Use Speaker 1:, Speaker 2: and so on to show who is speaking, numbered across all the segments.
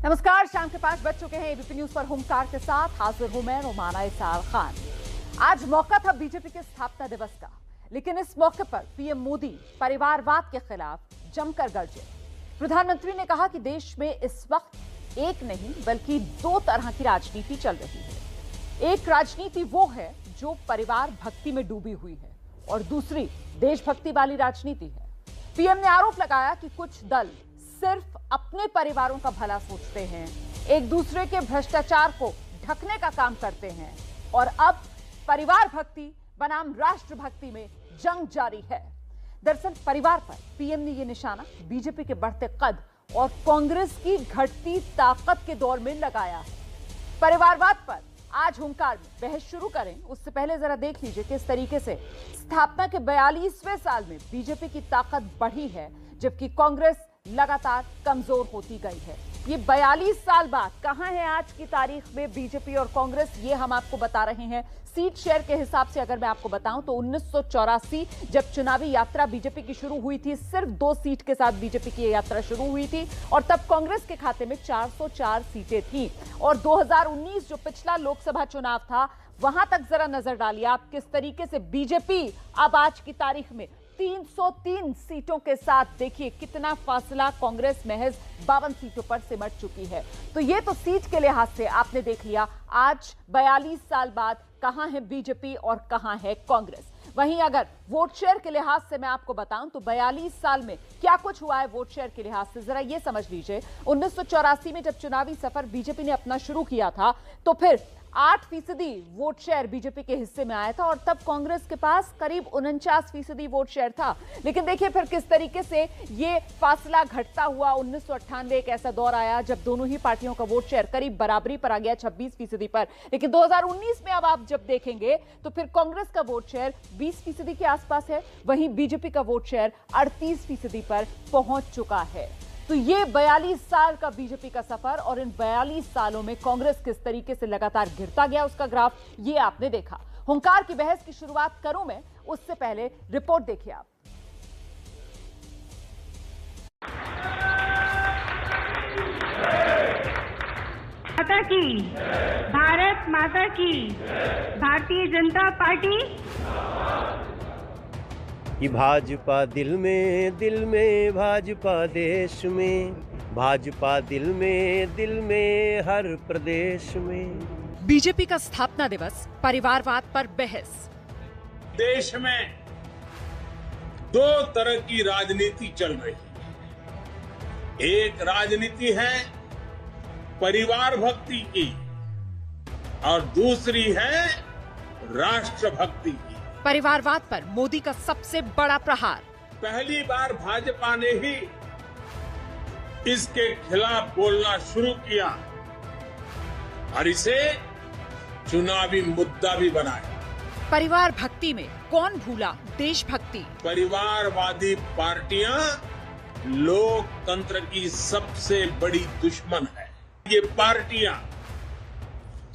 Speaker 1: नमस्कार, शाम के 5 बज चुके हैं। एबीपी न्यूज पर हुंकार के साथ हाजिर हूं मैं रोमाना इसाल खान। आज मौका था बीजेपी के स्थापना दिवस का, लेकिन इस मौके पर पीएम मोदी परिवारवाद के खिलाफ जमकर गरजे। प्रधानमंत्री ने कहा कि देश में इस वक्त एक नहीं बल्कि दो तरह की राजनीति चल रही है। एक राजनीति वो है जो परिवार भक्ति में डूबी हुई है और दूसरी देशभक्ति वाली राजनीति है। पीएम ने आरोप लगाया कि कुछ दल सिर्फ अपने परिवारों का भला सोचते हैं, एक दूसरे के भ्रष्टाचार को ढकने का काम करते हैं और अब परिवार भक्ति बनाम राष्ट्र भक्ति में जंग जारी है। दरअसल परिवार पर पीएम ने यह निशाना बीजेपी के बढ़ते कद और कांग्रेस की घटती ताकत के दौर में लगाया है। परिवारवाद पर आज हुंकार में बहस शुरू करें उससे पहले जरा देख लीजिए किस तरीके से स्थापना के 42वें साल में बीजेपी की ताकत बढ़ी है जबकि कांग्रेस लगातार कमजोर होती गई है। ये 42 साल बाद कहां है आज की तारीख में बीजेपी और कांग्रेस, ये हम आपको बता रहे हैं। सीट शेयर के हिसाब से अगर मैं आपको बताऊं तो 1984 जब चुनावी यात्रा बीजेपी की शुरू हुई थी, सिर्फ 2 सीट के साथ बीजेपी की यात्रा शुरू हुई थी और तब कांग्रेस के खाते में 404 सीटें थी। और 2019 जो पिछला लोकसभा चुनाव था, वहां तक जरा नजर डालिए आप किस तरीके से बीजेपी अब आज की तारीख में 303 सीटों के साथ, देखिए कितना फासला, कांग्रेस महज 52 सीटों पर सिमट चुकी है। तो ये तो सीट के लिहाज से आपने देख लिया आज 42 साल बाद कहां है बीजेपी और कहां है कांग्रेस। वहीं अगर वोट शेयर के लिहाज से मैं आपको बताऊं तो 42 साल में क्या कुछ हुआ है वोट शेयर के लिहाज से, जरा ये समझ लीजिए। 1984 में जब चुनावी सफर बीजेपी ने अपना शुरू किया था तो फिर 8% वोट शेयर बीजेपी के हिस्से में आया था और तब कांग्रेस के पास करीब 49% वोट शेयर था। लेकिन देखिए फिर किस तरीके से ये फासला घटता हुआ। 1998 एक ऐसा दौर आया जब दोनों ही पार्टियों का वोट शेयर करीब बराबरी पर आ गया 26% पर। लेकिन 2019 में अब आप जब देखेंगे तो फिर कांग्रेस का वोट शेयर 20% के आसपास है, वहीं बीजेपी का वोट शेयर 38% पर पहुंच चुका है। तो ये 42 साल का बीजेपी का सफर और इन 42 सालों में कांग्रेस किस तरीके से लगातार गिरता गया उसका ग्राफ, ये आपने देखा। हुंकार की बहस की शुरुआत करूं मैं, उससे पहले रिपोर्ट देखिए आप।
Speaker 2: माता की, भारत माता की, भारतीय जनता पार्टी
Speaker 3: कि भाजपा दिल में भाजपा देश में, भाजपा दिल में हर प्रदेश में।
Speaker 1: बीजेपी का स्थापना दिवस, परिवारवाद पर बहस।
Speaker 4: देश में 2 तरह की राजनीति चल रही है। एक राजनीति है परिवार भक्ति की और दूसरी है राष्ट्र भक्ति की।
Speaker 1: परिवारवाद पर मोदी का सबसे बड़ा प्रहार।
Speaker 4: पहली बार भाजपा ने ही इसके खिलाफ बोलना शुरू किया और इसे चुनावी मुद्दा भी बनाया।
Speaker 1: परिवार भक्ति में कौन भूला देशभक्ति।
Speaker 4: परिवारवादी पार्टियां लोकतंत्र की सबसे बड़ी दुश्मन है। ये पार्टियां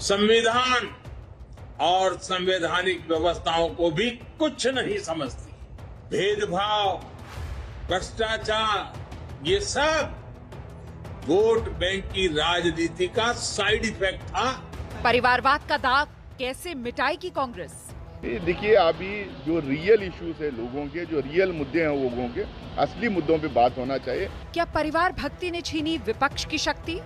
Speaker 4: संविधान और संवैधानिक व्यवस्थाओं को भी कुछ नहीं समझती। भेदभाव, भ्रष्टाचार, ये सब वोट बैंक की राजनीति का साइड इफेक्ट था।
Speaker 1: परिवारवाद का दाग कैसे मिटाएगी कांग्रेस।
Speaker 5: देखिए, अभी जो रियल इश्यूज है लोगों के, जो रियल मुद्दे हैं लोगों के, असली मुद्दों पे बात होना चाहिए।
Speaker 1: क्या परिवार भक्ति ने छीनी विपक्ष की शक्ति।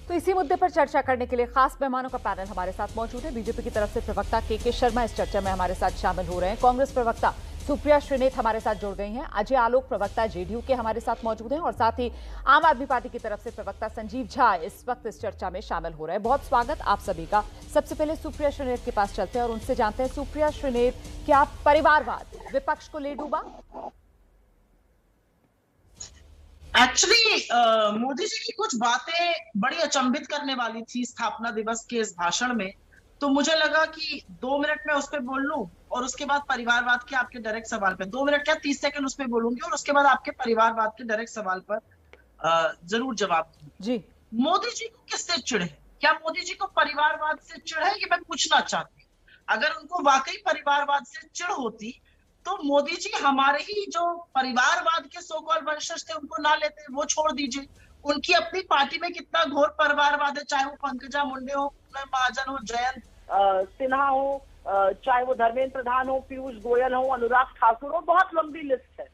Speaker 1: तो इसी मुद्दे पर चर्चा करने के लिए खास मेहमानों का पैनल हमारे साथ मौजूद है। बीजेपी की तरफ से प्रवक्ता के शर्मा इस चर्चा में हमारे साथ शामिल हो रहे हैं। कांग्रेस प्रवक्ता सुप्रिया श्रीनेत हमारे साथ जुड़ गई हैं। अजय आलोक प्रवक्ता जेडीयू के हमारे साथ मौजूद हैं और साथ ही आम आदमी पार्टी की तरफ से प्रवक्ता संजीव झा इस वक्त इस चर्चा में शामिल हो रहे हैं। बहुत स्वागत आप सभी का। सबसे पहले सुप्रिया श्रीनेत के पास चलते हैं और उनसे जानते हैं। सुप्रिया श्रीनेत, क्या परिवारवाद विपक्ष को ले डूबा।
Speaker 6: एक्चुअली मोदी जी की कुछ बातें बड़ी अचंभित करने वाली थी स्थापना दिवस के इस भाषण में, तो मुझे लगा कि 2 मिनट में उस पर बोल लूं और उसके बाद परिवारवाद के आपके डायरेक्ट सवाल पर 2 मिनट क्या 30 सेकंड उस पर बोलूंगी और उसके बाद आपके परिवारवाद के डायरेक्ट सवाल पर जरूर जवाब दूंगी। मोदी जी को किससे चिढ़ है? क्या मोदी जी को परिवारवाद से चिढ़ है? ये मैं पूछना चाहती हूँ। अगर उनको वाकई परिवारवाद से चिढ़ होती तो मोदी जी हमारे ही जो परिवारवाद के सो कॉल्ड वंशज थे उनको ना लेते, वो छोड़ दीजिए। उनकी अपनी पार्टी में कितना घोर परिवारवाद है, चाहे वो पंकजा मुंडे हो, महाजन हो, जयंत सिन्हा हो, चाहे वो धर्मेंद्र प्रधान हो, पीयूष गोयल हो, अनुराग ठाकुर हो, बहुत लंबी लिस्ट है,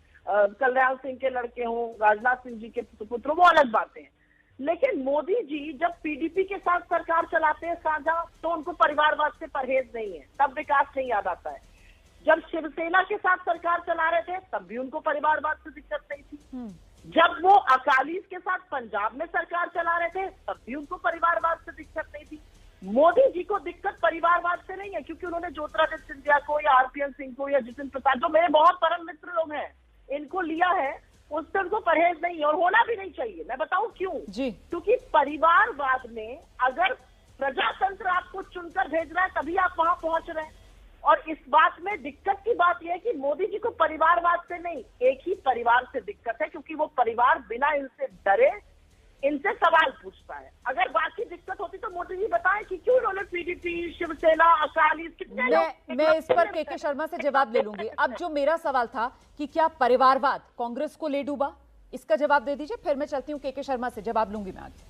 Speaker 6: कल्याण सिंह के लड़के हो, राजनाथ सिंह जी के पुत्र, वो अलग बातें हैं। लेकिन मोदी जी जब पीडीपी के साथ सरकार चलाते हैं साझा, तो उनको परिवारवाद से परहेज नहीं है, तब विकास नहीं याद आता है। जब शिवसेना के साथ सरकार चला रहे थे तब भी उनको परिवारवाद से दिक्कत नहीं थी। जब वो अकालीस के साथ पंजाब में सरकार चला रहे थे तब भी उनको परिवारवाद से दिक्कत नहीं थी। मोदी जी को दिक्कत परिवारवाद से नहीं है, क्योंकि उन्होंने ज्योतिरादित्य सिंधिया को या आरपीएन सिंह को या जितिन प्रसाद, जो मेरे बहुत परम मित्र लोग हैं, इनको लिया है, उससे उनको परहेज नहीं, और होना भी नहीं चाहिए। मैं बताऊं क्यों जी? क्योंकि परिवारवाद में अगर प्रजातंत्र आपको चुनकर भेज रहा है तभी आप वहां पहुंच रहे हैं, और इस बात में दिक्कत की बात यह है कि मोदी जी को परिवारवाद से नहीं, एक ही परिवार से दिक्कत है, क्योंकि वो परिवार बिना इनसे डरे इनसे सवाल पूछता है। अगर बाकी दिक्कत होती तो मोदी जी बताएं कि क्यों उन्होंने पीडीपी, शिवसेना, अकाली कितने
Speaker 1: मैं इस पर के शर्मा से जवाब ले लूंगी। अब जो मेरा सवाल था कि क्या परिवारवाद कांग्रेस को ले डूबा, इसका जवाब दे दीजिए, फिर मैं चलती हूँ के शर्मा से, जवाब लूंगी मैं आगे।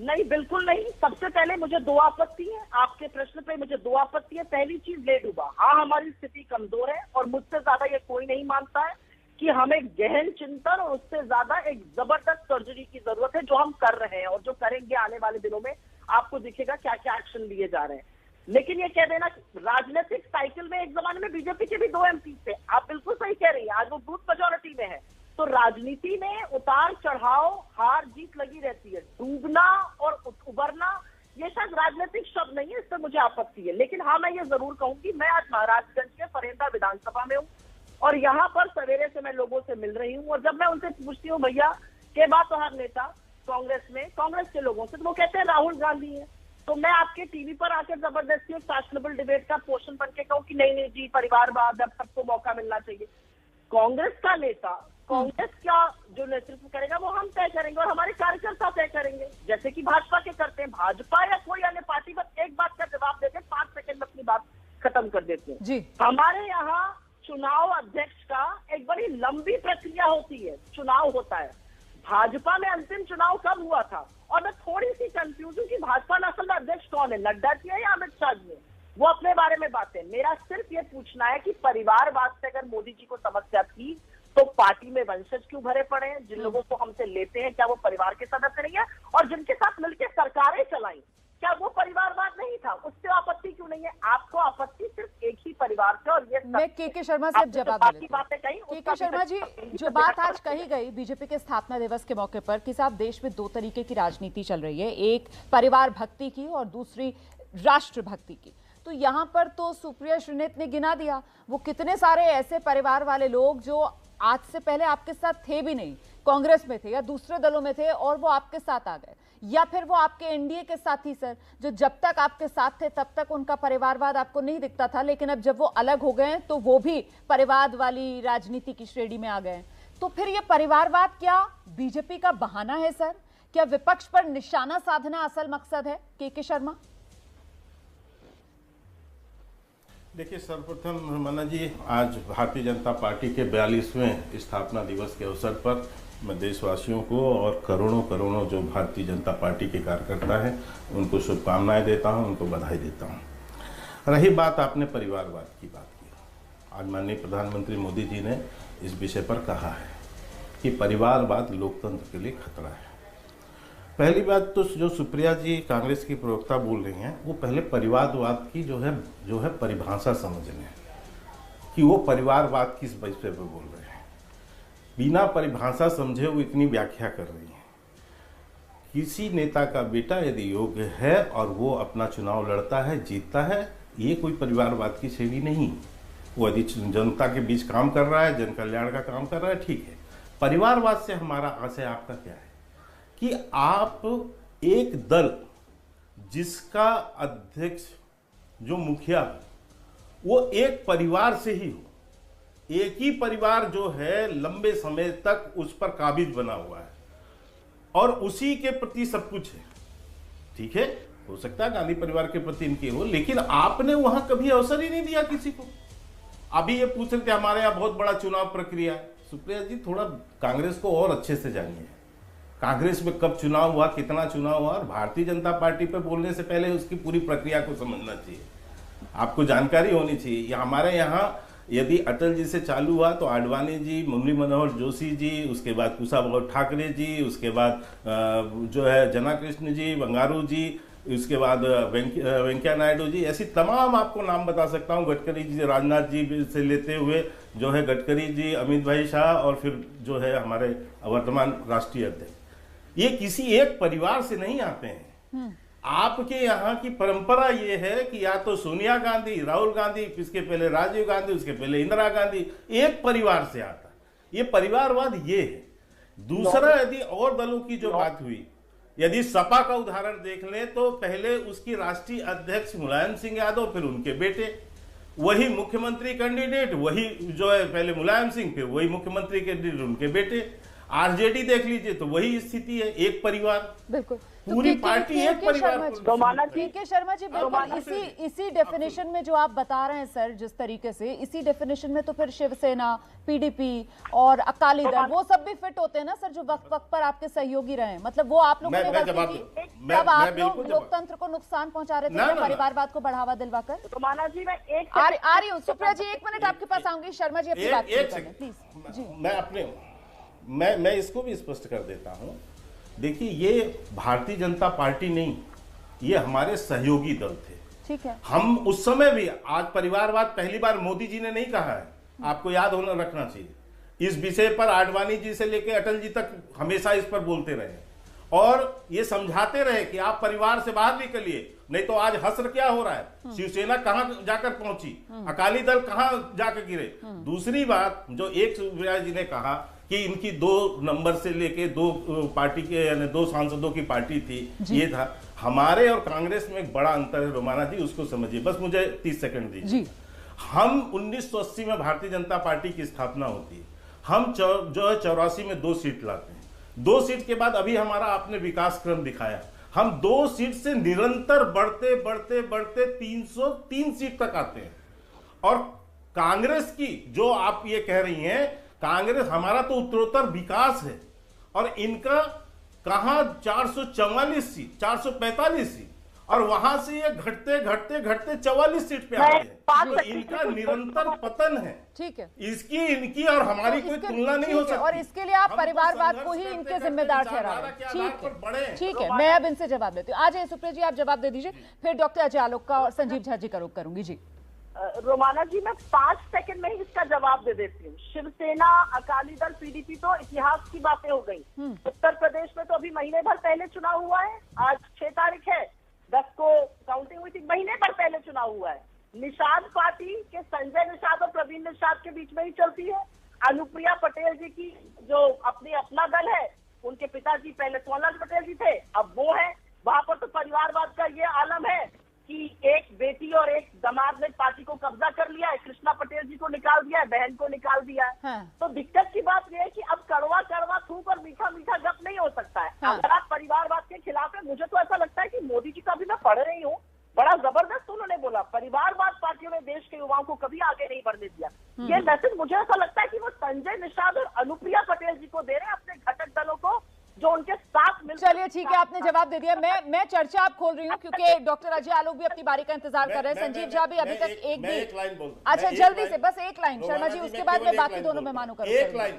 Speaker 6: नहीं, बिल्कुल नहीं। सबसे पहले मुझे दो आपत्ति है आपके प्रश्न पे, मुझे दो आपत्ति है। पहली चीज, ले डूबा, हाँ हमारी स्थिति कमजोर है और मुझसे ज्यादा ये कोई नहीं मानता है कि हमें गहन चिंतन और उससे ज्यादा एक जबरदस्त सर्जरी की जरूरत है, जो हम कर रहे हैं और जो करेंगे आने वाले दिनों में। आपको दिखेगा क्या क्या एक्शन लिए जा रहे हैं। लेकिन ये कह देना राजनीतिक साइकिल में एक जमाने में बीजेपी के भी 2 एमपी थे, आप बिल्कुल सही कह रही हैं, आज वो बूथ मेजॉरिटी में है। तो राजनीति में उतार चढ़ाव, हार जीत लगी रहती है। डूबना और उबरना ये शायद राजनीतिक शब्द नहीं है, इस पर मुझे आपत्ति है। लेकिन हाँ, मैं ये जरूर कहूंगी, मैं आज महाराजगंज के फरेंदा विधानसभा में हूँ और यहाँ पर सवेरे से मैं लोगों से मिल रही हूँ, और जब मैं उनसे पूछती हूँ भैया के बात तो हर नेता कांग्रेस में, कांग्रेस के लोगों से, तो वो कहते हैं राहुल गांधी है। तो मैं आपके टीवी पर आकर जबरदस्ती एक फैशनेबल डिबेट का पोर्शन बन के कहूँ कि नहीं जी, परिवारवाद, अब सबको मौका मिलना चाहिए। कांग्रेस का नेता, कांग्रेस का जो नेतृत्व करेगा वो हम तय करेंगे और हमारे कार्यकर्ता तय करेंगे, जैसे कि भाजपा के करते हैं। भाजपा या कोई अन्य पार्टी बस एक बात का जवाब देते हैं, 5 सेकंड में अपनी बात खत्म कर देते हैं जी। हमारे यहाँ चुनाव अध्यक्ष का एक बड़ी लंबी प्रक्रिया होती है, चुनाव होता है। भाजपा में अंतिम चुनाव कब हुआ था? और मैं थोड़ी सी कंफ्यूज हूँ कि भाजपा में असल में अध्यक्ष कौन है, नड्डा जी है या अमित शाह जी है? वो अपने बारे में बातें। मेरा सिर्फ ये पूछना है कि परिवारवाद से अगर मोदी जी को समस्या थी तो पार्टी में वंशज क्यों भरे पड़े हैं? जिन लोगों को हमसे लेते हैं क्या वो परिवार के सदस्य नहीं है? और जिनके साथ मिलकर सरकारें चलाई क्या वो परिवारवाद नहीं था? उससे आपत्ति क्यों नहीं है? आपको आपत्ति सिर्फ एक ही परिवार से, और ये
Speaker 1: मैं के शर्मा से जवाब दे बातें कही। के शर्मा जी, जो बात आज कही गई बीजेपी के स्थापना दिवस के मौके पर कि साहब देश में 2 तरीके की राजनीति चल रही है, एक परिवार भक्ति की और दूसरी राष्ट्र भक्ति की। तो यहाँ पर तो सुप्रिया श्रीनेत ने गिना दिया वो कितने सारे ऐसे परिवार वाले लोग जो आज से पहले आपके साथ थे भी नहीं, कांग्रेस में थे या दूसरे दलों में थे और वो आपके साथ आ गए, या फिर वो आपके एनडीए के साथी सर जो जब तक आपके साथ थे तब तक उनका परिवारवाद आपको नहीं दिखता था, लेकिन अब जब वो अलग हो गए तो वो भी परिवार वाली राजनीति की श्रेणी में आ गए। तो फिर ये परिवारवाद क्या बीजेपी का बहाना है सर? क्या विपक्ष पर निशाना साधना असल मकसद है? के शर्मा,
Speaker 7: देखिए, सर्वप्रथम मना जी, आज भारतीय जनता पार्टी के 42वें स्थापना दिवस के अवसर पर मैं देशवासियों को और करोड़ों जो भारतीय जनता पार्टी के कार्यकर्ता हैं उनको शुभकामनाएं देता हूं, उनको बधाई देता हूं। रही बात आपने परिवारवाद की बात की, आज माननीय प्रधानमंत्री मोदी जी ने इस विषय पर कहा है कि परिवारवाद लोकतंत्र के लिए खतरा है। पहली बात तो जो सुप्रिया जी कांग्रेस की प्रवक्ता बोल रही हैं, वो पहले परिवारवाद की जो है परिभाषा समझ लें कि वो परिवारवाद किस विषय पर बोल रहे हैं। बिना परिभाषा समझे वो इतनी व्याख्या कर रही हैं। किसी नेता का बेटा यदि योग्य है और वो अपना चुनाव लड़ता है, जीतता है, ये कोई परिवारवाद की श्रेणी नहीं। वो यदि जनता के बीच काम कर रहा है, जन कल्याण का काम कर रहा है, ठीक है। परिवारवाद से हमारा आशय आपका क्या है कि आप एक दल जिसका अध्यक्ष जो मुखिया वो एक परिवार से ही हो, एक ही परिवार जो है लंबे समय तक उस पर काबिज बना हुआ है और उसी के प्रति सब कुछ है, ठीक है। हो सकता है गांधी परिवार के प्रति इनकी हो, लेकिन आपने वहां कभी अवसर ही नहीं दिया किसी को। अभी ये पूछ रहे थे हमारे यहाँ बहुत बड़ा चुनाव प्रक्रिया है। सुप्रिया जी, थोड़ा कांग्रेस को और अच्छे से जानिए। कांग्रेस में कब चुनाव हुआ, कितना चुनाव हुआ, और भारतीय जनता पार्टी पे बोलने से पहले उसकी पूरी प्रक्रिया को समझना चाहिए, आपको जानकारी होनी चाहिए। हमारे यहाँ यदि अटल जी से चालू हुआ तो आडवाणी जी, मुरली मनोहर जोशी जी, उसके बाद कुशाभाऊ ठाकरे जी, उसके बाद जो है जनाकृष्ण जी, बंगारू जी, उसके बाद वेंकैया नायडू जी, ऐसी तमाम आपको नाम बता सकता हूँ, गडकरी जी, राजनाथ जी से लेते हुए जो है गडकरी जी, अमित भाई शाह, और फिर जो है हमारे वर्तमान राष्ट्रीय अध्यक्ष, ये किसी एक परिवार से नहीं आते हैं। आपके यहाँ की परंपरा ये है कि या तो सोनिया गांधी, राहुल गांधी, इसके पहले राजीव गांधी, उसके पहले इंदिरा गांधी, एक परिवार से आता, ये परिवारवाद ये है। दूसरा, यदि और दलों की जो बात हुई, यदि सपा का उदाहरण देख लें तो पहले उसकी राष्ट्रीय अध्यक्ष मुलायम सिंह यादव, फिर उनके बेटे, वही मुख्यमंत्री कैंडिडेट, वही जो है पहले मुलायम सिंह, फिर वही मुख्यमंत्री कैंडिडेट उनके बेटे। आरजेडी देख लीजिए तो वही स्थिति है, एक परिवार,
Speaker 1: बिल्कुल
Speaker 7: पूरी पार्टी एक परिवार।
Speaker 1: के शर्मा जी, बिल्कुल इसी डेफिनेशन में जो आप बता रहे हैं सर, जिस तरीके से इसी डेफिनेशन में तो फिर शिवसेना, पीडीपी और अकाली दल वो सब भी फिट होते हैं ना सर, जो वक्त वक्त पर आपके सहयोगी रहे। मतलब वो आप लोगों ने गलती की तब आप लोग लोकतंत्र को नुकसान पहुंचा रहे थे, परिवारवाद को बढ़ावा दिलवाकर।
Speaker 2: रोमाना जी मैं
Speaker 1: आ रही हूँ, सुप्रिया जी 1 मिनट आपके पास आऊंगी, शर्मा जी अपनी बात प्लीज जी।
Speaker 7: मैं इसको भी स्पष्ट कर देता हूं। देखिए, ये भारतीय जनता पार्टी नहीं, ये हमारे सहयोगी दल थे,
Speaker 1: ठीक है।
Speaker 7: हम उस समय भी, आज परिवारवाद पहली बार मोदी जी ने नहीं कहा है, आपको याद होना रखना चाहिए। इस विषय पर आडवाणी जी से लेकर अटल जी तक हमेशा इस पर बोलते रहे और ये समझाते रहे कि आप परिवार से बाहर निकलिए, नहीं तो आज हसर क्या हो रहा है, शिवसेना कहां जाकर पहुंची, अकाली दल कहां जाकर गिरे। दूसरी बात जो एक सुप्रिया जी ने कहा कि इनकी 2 नंबर से लेके 2 पार्टी के, यानी 2 सांसदों की पार्टी थी, ये था। हमारे और कांग्रेस में एक बड़ा अंतर है रोमाना जी, उसको समझिए, बस मुझे 30 सेकंड दीजिए। हम 1980 में भारतीय जनता पार्टी की स्थापना होती है, हम जो है 84 में 2 सीट लाते हैं, 2 सीट के बाद अभी हमारा आपने विकास क्रम दिखाया, हम 2 सीट से निरंतर बढ़ते बढ़ते बढ़ते 303 सीट तक आते हैं। और कांग्रेस की जो आप ये कह रही हैं, कांग्रेस, हमारा तो उत्तरोत्तर विकास है और इनका कहां 444 सीट, 445 सीट, और वहां से ये घटते घटते घटते 44 सीट पे आते हैं। तो इनका निरंतर पतन है,
Speaker 1: ठीक है।
Speaker 7: इसकी, इनकी और हमारी कोई तुलना नहीं हो सकती।
Speaker 1: और इसके लिए आप परिवारवाद को ही इनके जिम्मेदार ठहरा रहे हैं। ठीक है, मैं अब इनसे जवाब देती हूँ। आ जाइए सुप्रिया जी, आप जवाब दे दीजिए, फिर डॉक्टर अजय आलोक का और संजीव झा जी का रुख करूंगी जी।
Speaker 2: रोमाना जी मैं 5 सेकंड में ही इसका जवाब दे देती हूँ। शिवसेना, अकाली दल, पीडीपी तो इतिहास की बातें हो गई। उत्तर प्रदेश में तो अभी महीने भर पहले चुनाव हुआ है, आज 6 तारीख है, 10 को काउंटिंग हुई थी, महीने भर पहले चुनाव हुआ है। निषाद पार्टी के संजय निषाद और प्रवीण निषाद के बीच में ही चलती है। अनुप्रिया पटेल जी की जो अपना दल है, उनके पिताजी पहले सोनलाल पटेल जी थे, अब वो है। वहां पर तो परिवारवाद का ये आलम है कि एक बेटी और एक दामाद ने पार्टी को कब्जा कर लिया है, कृष्णा पटेल जी को निकाल दिया है, बहन को निकाल दिया है। हाँ। तो दिक्कत की बात यह है कि अब कड़वा कड़वा थूक और मीठा मीठा गप नहीं हो सकता है। हाँ। अगर आप परिवारवाद के खिलाफ है, मुझे तो ऐसा लगता है कि मोदी जी का भी मैं पढ़ रही हूँ, बड़ा जबरदस्त उन्होंने बोला, परिवारवाद पार्टियों ने देश के युवाओं को कभी आगे नहीं बढ़ने दिया। ये मैसेज मुझे ऐसा लगता है कि वो संजय निषाद और अनुप्रिया पटेल जी को दे रहे हैं, अपने घटक दलों को जो उनके साथ मिल।
Speaker 1: चलिए ठीक है, आपने जवाब दे दिया। मैं चर्चा आप खोल रही हूँ क्योंकि डॉक्टर अजय आलोक भी अपनी बारी का इंतजार कर रहे हैं, संजीव झा भी अभी तक एक भी। अच्छा जल्दी से, बस एक लाइन शर्मा जी, उसके बाद मैं बाकी दोनों मेहमानों का
Speaker 7: एक लाइन।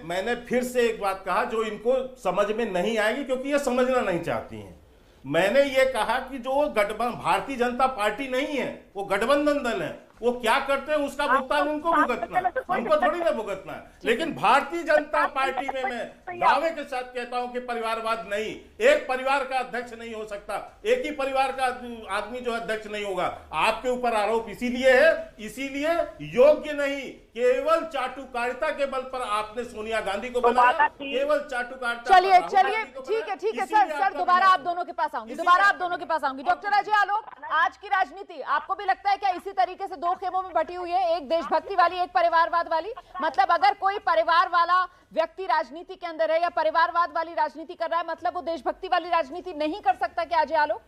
Speaker 7: मैंने फिर से एक बात कहा जो इनको समझ में नहीं आएगी क्योंकि ये समझना नहीं चाहती हैं। मैंने ये कहा कि जो भारतीय जनता पार्टी नहीं है, वो गठबंधन दल है, वो क्या करते हैं उसका भुगतान उनको भुगतना है, हमको थोड़ी ना भुगतना है। लेकिन भारतीय जनता पार्टी में मैं दावे के साथ कहता हूं कि परिवारवाद नहीं, एक परिवार का अध्यक्ष नहीं हो सकता, एक ही परिवार का आदमी जो अध्यक्ष नहीं होगा। आपके ऊपर आरोप इसीलिए है, इसीलिए योग्य नहीं, केवल चाटुकारिता के बल पर आपने सोनिया गांधी को बनाया, केवल चाटुकारिता।
Speaker 1: चलिए ठीक है सर, दोबारा आप दोनों के पास आऊंगी, डॉक्टर अजय आलोक, आज की राजनीति आपको भी लगता है क्या इसी तरीके से 2 खेमों में बटी हुई है, एक देशभक्ति वाली, एक परिवारवाद वाली? मतलब अगर कोई परिवार वाला व्यक्ति राजनीति के अंदर है या परिवारवाद वाली राजनीति कर रहा है, मतलब वो देशभक्ति वाली राजनीति नहीं कर सकता क्या अजय आलोक?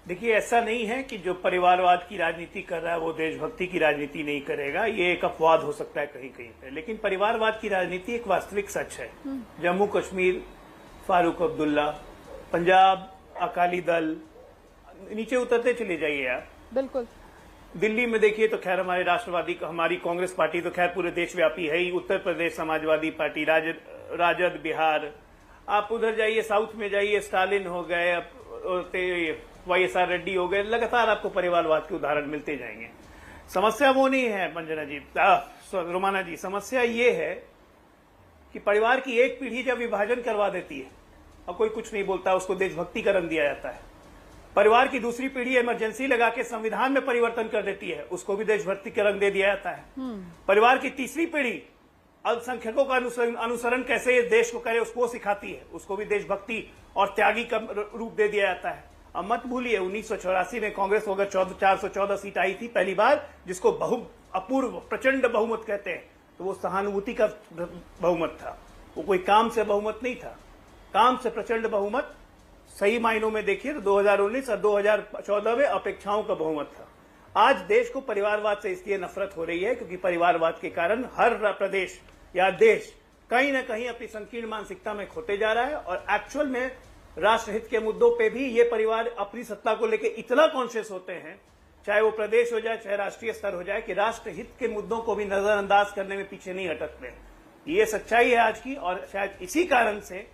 Speaker 8: देखिए, ऐसा नहीं है कि जो परिवारवाद की राजनीति कर रहा है वो देशभक्ति की राजनीति नहीं करेगा। ये एक अपवाद हो सकता है कहीं कहीं पे, लेकिन परिवारवाद की राजनीति एक वास्तविक सच है। जम्मू कश्मीर, फारूक अब्दुल्ला, पंजाब, अकाली दल, नीचे उतरते चले जाइए आप।
Speaker 1: बिल्कुल।
Speaker 8: दिल्ली में देखिए तो खैर हमारे राष्ट्रवादी, हमारी कांग्रेस पार्टी तो खैर पूरे देशव्यापी है ही। उत्तर प्रदेश समाजवादी पार्टी, राजद बिहार, आप उधर जाइए, साउथ में जाइए, स्टालिन हो गए, YSR रेड्डी हो गए, लगातार आपको परिवारवाद के उदाहरण मिलते जाएंगे। समस्या वो नहीं है मंजना जी, रोमाना जी, समस्या ये है कि परिवार की एक पीढ़ी जब विभाजन करवा देती है और कोई कुछ नहीं बोलता, उसको देशभक्ति का रंग दिया जाता है। परिवार की दूसरी पीढ़ी इमरजेंसी लगा के संविधान में परिवर्तन कर देती है, उसको भी देशभक्ति का रंग दे दिया जाता है। परिवार की तीसरी पीढ़ी अल्पसंख्यकों का अनुसरण कैसे इस देश को करे उसको सिखाती है, उसको भी देशभक्ति और त्यागी का रूप दे दिया जाता है। अब मत भूलिए 1984 में कांग्रेस को अगर 414 सीट आई थी पहली बार, जिसको अपूर्व प्रचंड बहुमत कहते हैं, तो वो सहानुभूति का बहुमत था, वो कोई काम से बहुमत नहीं था। काम से प्रचंड बहुमत सही मायनों में देखिए तो 2019 और 2014 में अपेक्षाओं का बहुमत था। आज देश को परिवारवाद से इसलिए नफरत हो रही है क्योंकि परिवारवाद के कारण हर प्रदेश या देश कहीं ना कहीं अपनी संकीर्ण मानसिकता में खोते जा रहा है और एक्चुअल में राष्ट्रहित के मुद्दों पे भी ये परिवार अपनी सत्ता को लेकर इतना कॉन्शियस होते हैं, चाहे वो प्रदेश हो जाए चाहे राष्ट्रीय स्तर हो जाए, कि राष्ट्रहित के मुद्दों को भी नजरअंदाज करने में पीछे नहीं हटकते। ये सच्चाई है आज की, और शायद इसी कारण से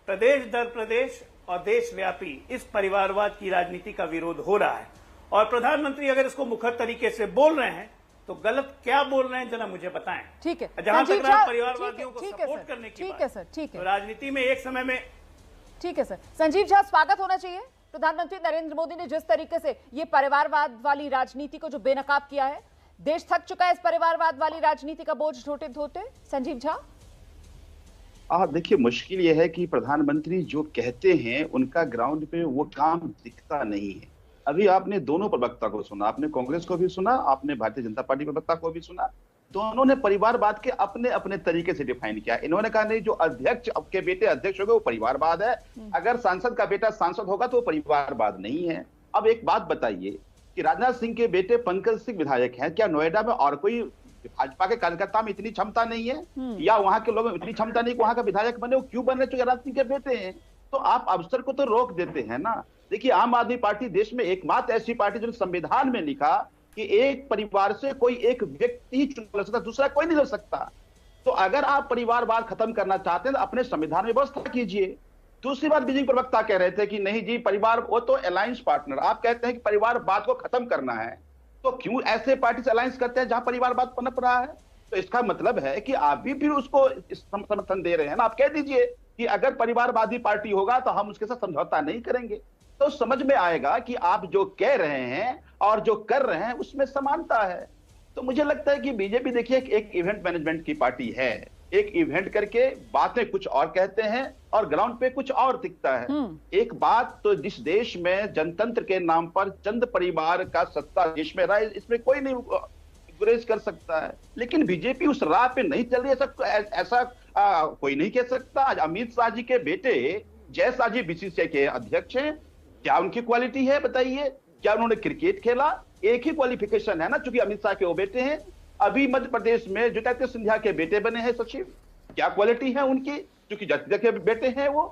Speaker 8: प्रदेश दर प्रदेश और देशव्यापी इस परिवारवाद की राजनीति का विरोध हो रहा है। और प्रधानमंत्री अगर इसको मुखर तरीके से बोल रहे हैं तो गलत क्या बोल रहे हैं जरा मुझे बताएं।
Speaker 1: ठीक है,
Speaker 8: जहां तक रहा परिवारवादियों को सपोर्ट करने की
Speaker 1: ठीक है सर, ठीक है,
Speaker 8: तो राजनीति में एक समय में।
Speaker 1: ठीक है सर। संजीव झा, स्वागत होना चाहिए। प्रधानमंत्री नरेंद्र मोदी ने जिस तरीके से ये परिवारवाद वाली राजनीति को जो बेनकाब किया है, देश थक चुका है इस परिवारवाद वाली राजनीति का बोझ ढोते ढोते। संजीव झा,
Speaker 9: देखिए, मुश्किल यह है कि प्रधानमंत्री जो कहते हैं उनका ग्राउंड पे वो काम दिखता नहीं है। अभी आपने दोनों प्रवक्ता को सुना, आपने कांग्रेस को भी सुना, आपने भारतीय जनता पार्टी प्रवक्ता को भी सुना। दोनों ने परिवारवाद के अपने अपने तरीके से डिफाइन किया। इन्होंने कहा नहीं, जो अध्यक्ष के बेटे अध्यक्ष हो गए वो परिवारवाद है, अगर सांसद का बेटा सांसद होगा तो वो परिवारवाद नहीं है। अब एक बात बताइए कि राजनाथ सिंह के बेटे पंकज सिंह विधायक हैं, क्या नोएडा में और कोई भाजपा के कार्यकर्ता में इतनी क्षमता नहीं है, या वहां के लोगों में इतनी क्षमता नहीं कि वहां का विधायक बने? वो क्यों बन रहे? राजनाथ सिंह के बेटे हैं, तो आप अवसर को तो रोक देते हैं ना। देखिए, आम आदमी पार्टी देश में एकमात्र ऐसी पार्टी जिन्होंने संविधान में लिखा कि एक परिवार से कोई एक व्यक्ति ही चुन सकता, दूसरा कोई नहीं लड़ सकता। तो अगर आप परिवारवाद खत्म करना चाहते हैं तो अपने संविधान में व्यवस्था कीजिए। दूसरी बात, बीजेपी प्रवक्ता कह रहे थे कि नहीं जी परिवार, वो तो अलायंस पार्टनर, आप कहते हैं कि परिवारवाद को खत्म करना है, तो क्यों ऐसे पार्टी से अलायंस करते हैं जहां परिवारवाद पनप रहा है? तो इसका मतलब है कि आप भी फिर उसको समर्थन दे रहे हैं ना। आप कह दीजिए कि अगर परिवारवादी पार्टी होगा तो हम उसके साथ समझौता नहीं करेंगे, तो समझ में आएगा कि आप जो कह रहे हैं और जो कर रहे हैं उसमें समानता है। तो मुझे लगता है कि बीजेपी देखिए एक इवेंट मैनेजमेंट की पार्टी है, एक इवेंट करके बातें कुछ और कहते हैं और ग्राउंड पे कुछ और दिखता है। एक बात तो, जिस देश में जनतंत्र के नाम पर चंद परिवार का सत्ता देश में रहा है, इसमें कोई नहीं गुरेज कर सकता है, लेकिन बीजेपी उस राह पे नहीं चल रही। ऐसा कोई नहीं कह सकता। आज अमित शाह जी के बेटे जय शाह जी बीसीसीआई के अध्यक्ष हैं, क्या उनकी क्वालिटी है बताइए? क्या उन्होंने क्रिकेट खेला? एक ही क्वालिफिकेशन है ना, चूंकि अमित शाह के वो बेटे हैं। अभी मध्य प्रदेश में ज्योतिरादित्य सिंधिया के बेटे बने हैं सचिव, क्या क्वालिटी है उनकी? क्योंकि ज्योतिरादित्य के बेटे हैं वो।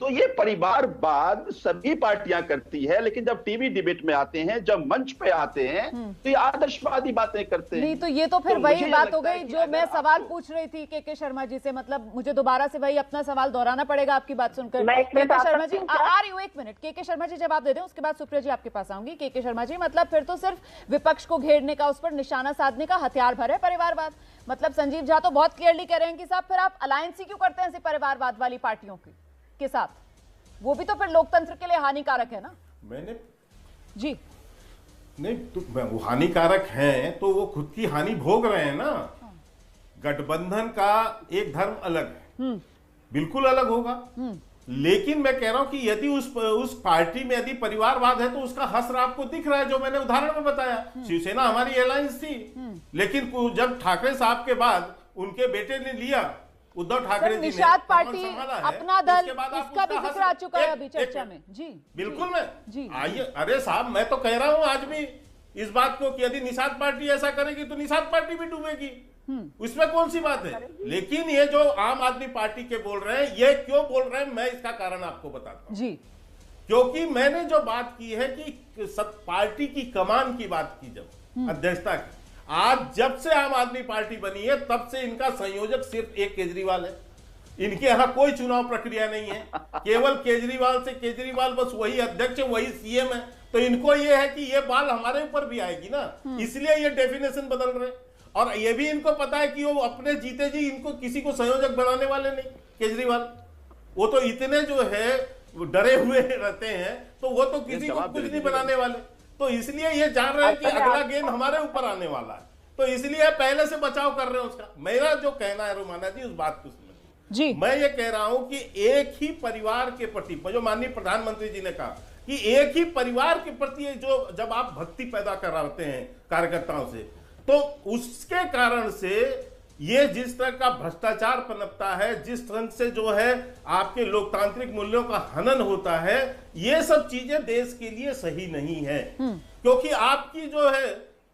Speaker 9: तो ये परिवारवाद सभी पार्टियां करती है, लेकिन जब टीवी डिबेट में आते हैं, जब मंच पे आते हैं, तो ये आदर्शवादी बातें करते हैं।
Speaker 1: नहीं तो ये तो फिर वही बात हो गई जो मैं सवाल पूछ रही थी के शर्मा जी से। मतलब मुझे दोबारा से वही अपना सवाल दोहराना पड़ेगा आपकी बात सुनकर। के शर्मा जी आ रही हूँ, एक मिनट। के शर्मा जी जवाब दे दें, उसके बाद सुप्रिया जी आपके पास आऊंगी। के शर्मा जी, मतलब फिर तो सिर्फ विपक्ष को घेरने का, उस पर निशाना साधने का हथियार भर है परिवारवाद। मतलब संजीव झा तो बहुत क्लियरली कह रहे हैं कि साहब फिर आप अलायंस ही क्यों करते हैं ऐसे परिवारवाद वाली पार्टियों के साथ? वो भी तो फिर लोकतंत्र के लिए हानिकारक है ना।
Speaker 7: मैंने
Speaker 1: जी
Speaker 7: नहीं, तो वो हानिकारक हैं तो वो खुद की हानि भोग रहे हैं ना। गठबंधन का एक धर्म अलग है, बिल्कुल अलग होगा, लेकिन मैं कह रहा हूं कि यदि उस पार्टी में यदि परिवारवाद है तो उसका हसर आपको दिख रहा है, जो मैंने उदाहरण में बताया। शिवसेना हमारी अलायंस थी, लेकिन जब ठाकरे साहब के बाद उनके बेटे ने लिया उद्धव ठाकरे जी ने
Speaker 1: निषाद पार्टी,
Speaker 7: संभाला है,
Speaker 1: अपना दल,
Speaker 7: उसके बाद आप
Speaker 1: इसका भी
Speaker 7: उसका
Speaker 1: जिक्र आ चुका है
Speaker 7: एक-
Speaker 1: अभी चर्चा में। जी
Speaker 7: बिल्कुल
Speaker 1: जी,
Speaker 7: मैं
Speaker 1: जी
Speaker 7: आइए, अरे साहब मैं तो कह रहा हूं आज भी इस बात को कि यदि निषाद पार्टी ऐसा करेगी तो निषाद पार्टी भी डूबेगी, उसमें कौन सी बात है। लेकिन ये जो आम आदमी पार्टी के बोल रहे हैं, ये क्यों बोल रहे हैं, मैं इसका कारण आपको बताता हूं।
Speaker 1: जी,
Speaker 7: क्योंकि मैंने जो बात की है कि सब पार्टी की कमान की बात की, जब अध्यक्षता की, आज जब से आम आदमी पार्टी बनी है तब से इनका संयोजक सिर्फ एक केजरीवाल है। इनके यहाँ कोई चुनाव प्रक्रिया नहीं है, केवल केजरीवाल से केजरीवाल बस वही अध्यक्ष है, वही सीएम है। तो इनको ये है कि ये बाल हमारे ऊपर भी आएगी ना, इसलिए ये डेफिनेशन बदल रहे। और ये भी इनको पता है कि वो अपने जीते जी इनको किसी को संयोजक बनाने वाले नहीं केजरीवाल। वो तो इतने जो है डरे हुए रहते हैं, तो वो तो किसी को कुछ नहीं बनाने वाले। तो इसलिए ये जान रहे हैं कि अगला गेंद हमारे ऊपर आने वाला है, तो इसलिए पहले से बचाव कर रहे हैं उसका। मेरा जो कहना है रोमाना जी, उस बात को समझिए
Speaker 1: जी,
Speaker 7: मैं ये कह रहा हूं कि एक ही परिवार के प्रति, जो माननीय प्रधानमंत्री जी ने कहा कि एक ही परिवार के प्रति जो जब आप भक्ति पैदा कराते हैं कार्यकर्ताओं से, तो उसके कारण से ये जिस तरह का भ्रष्टाचार पनपता है, जिस तरह से जो है आपके लोकतांत्रिक मूल्यों का हनन होता है, ये सब चीजें देश के लिए सही नहीं है। क्योंकि आपकी जो है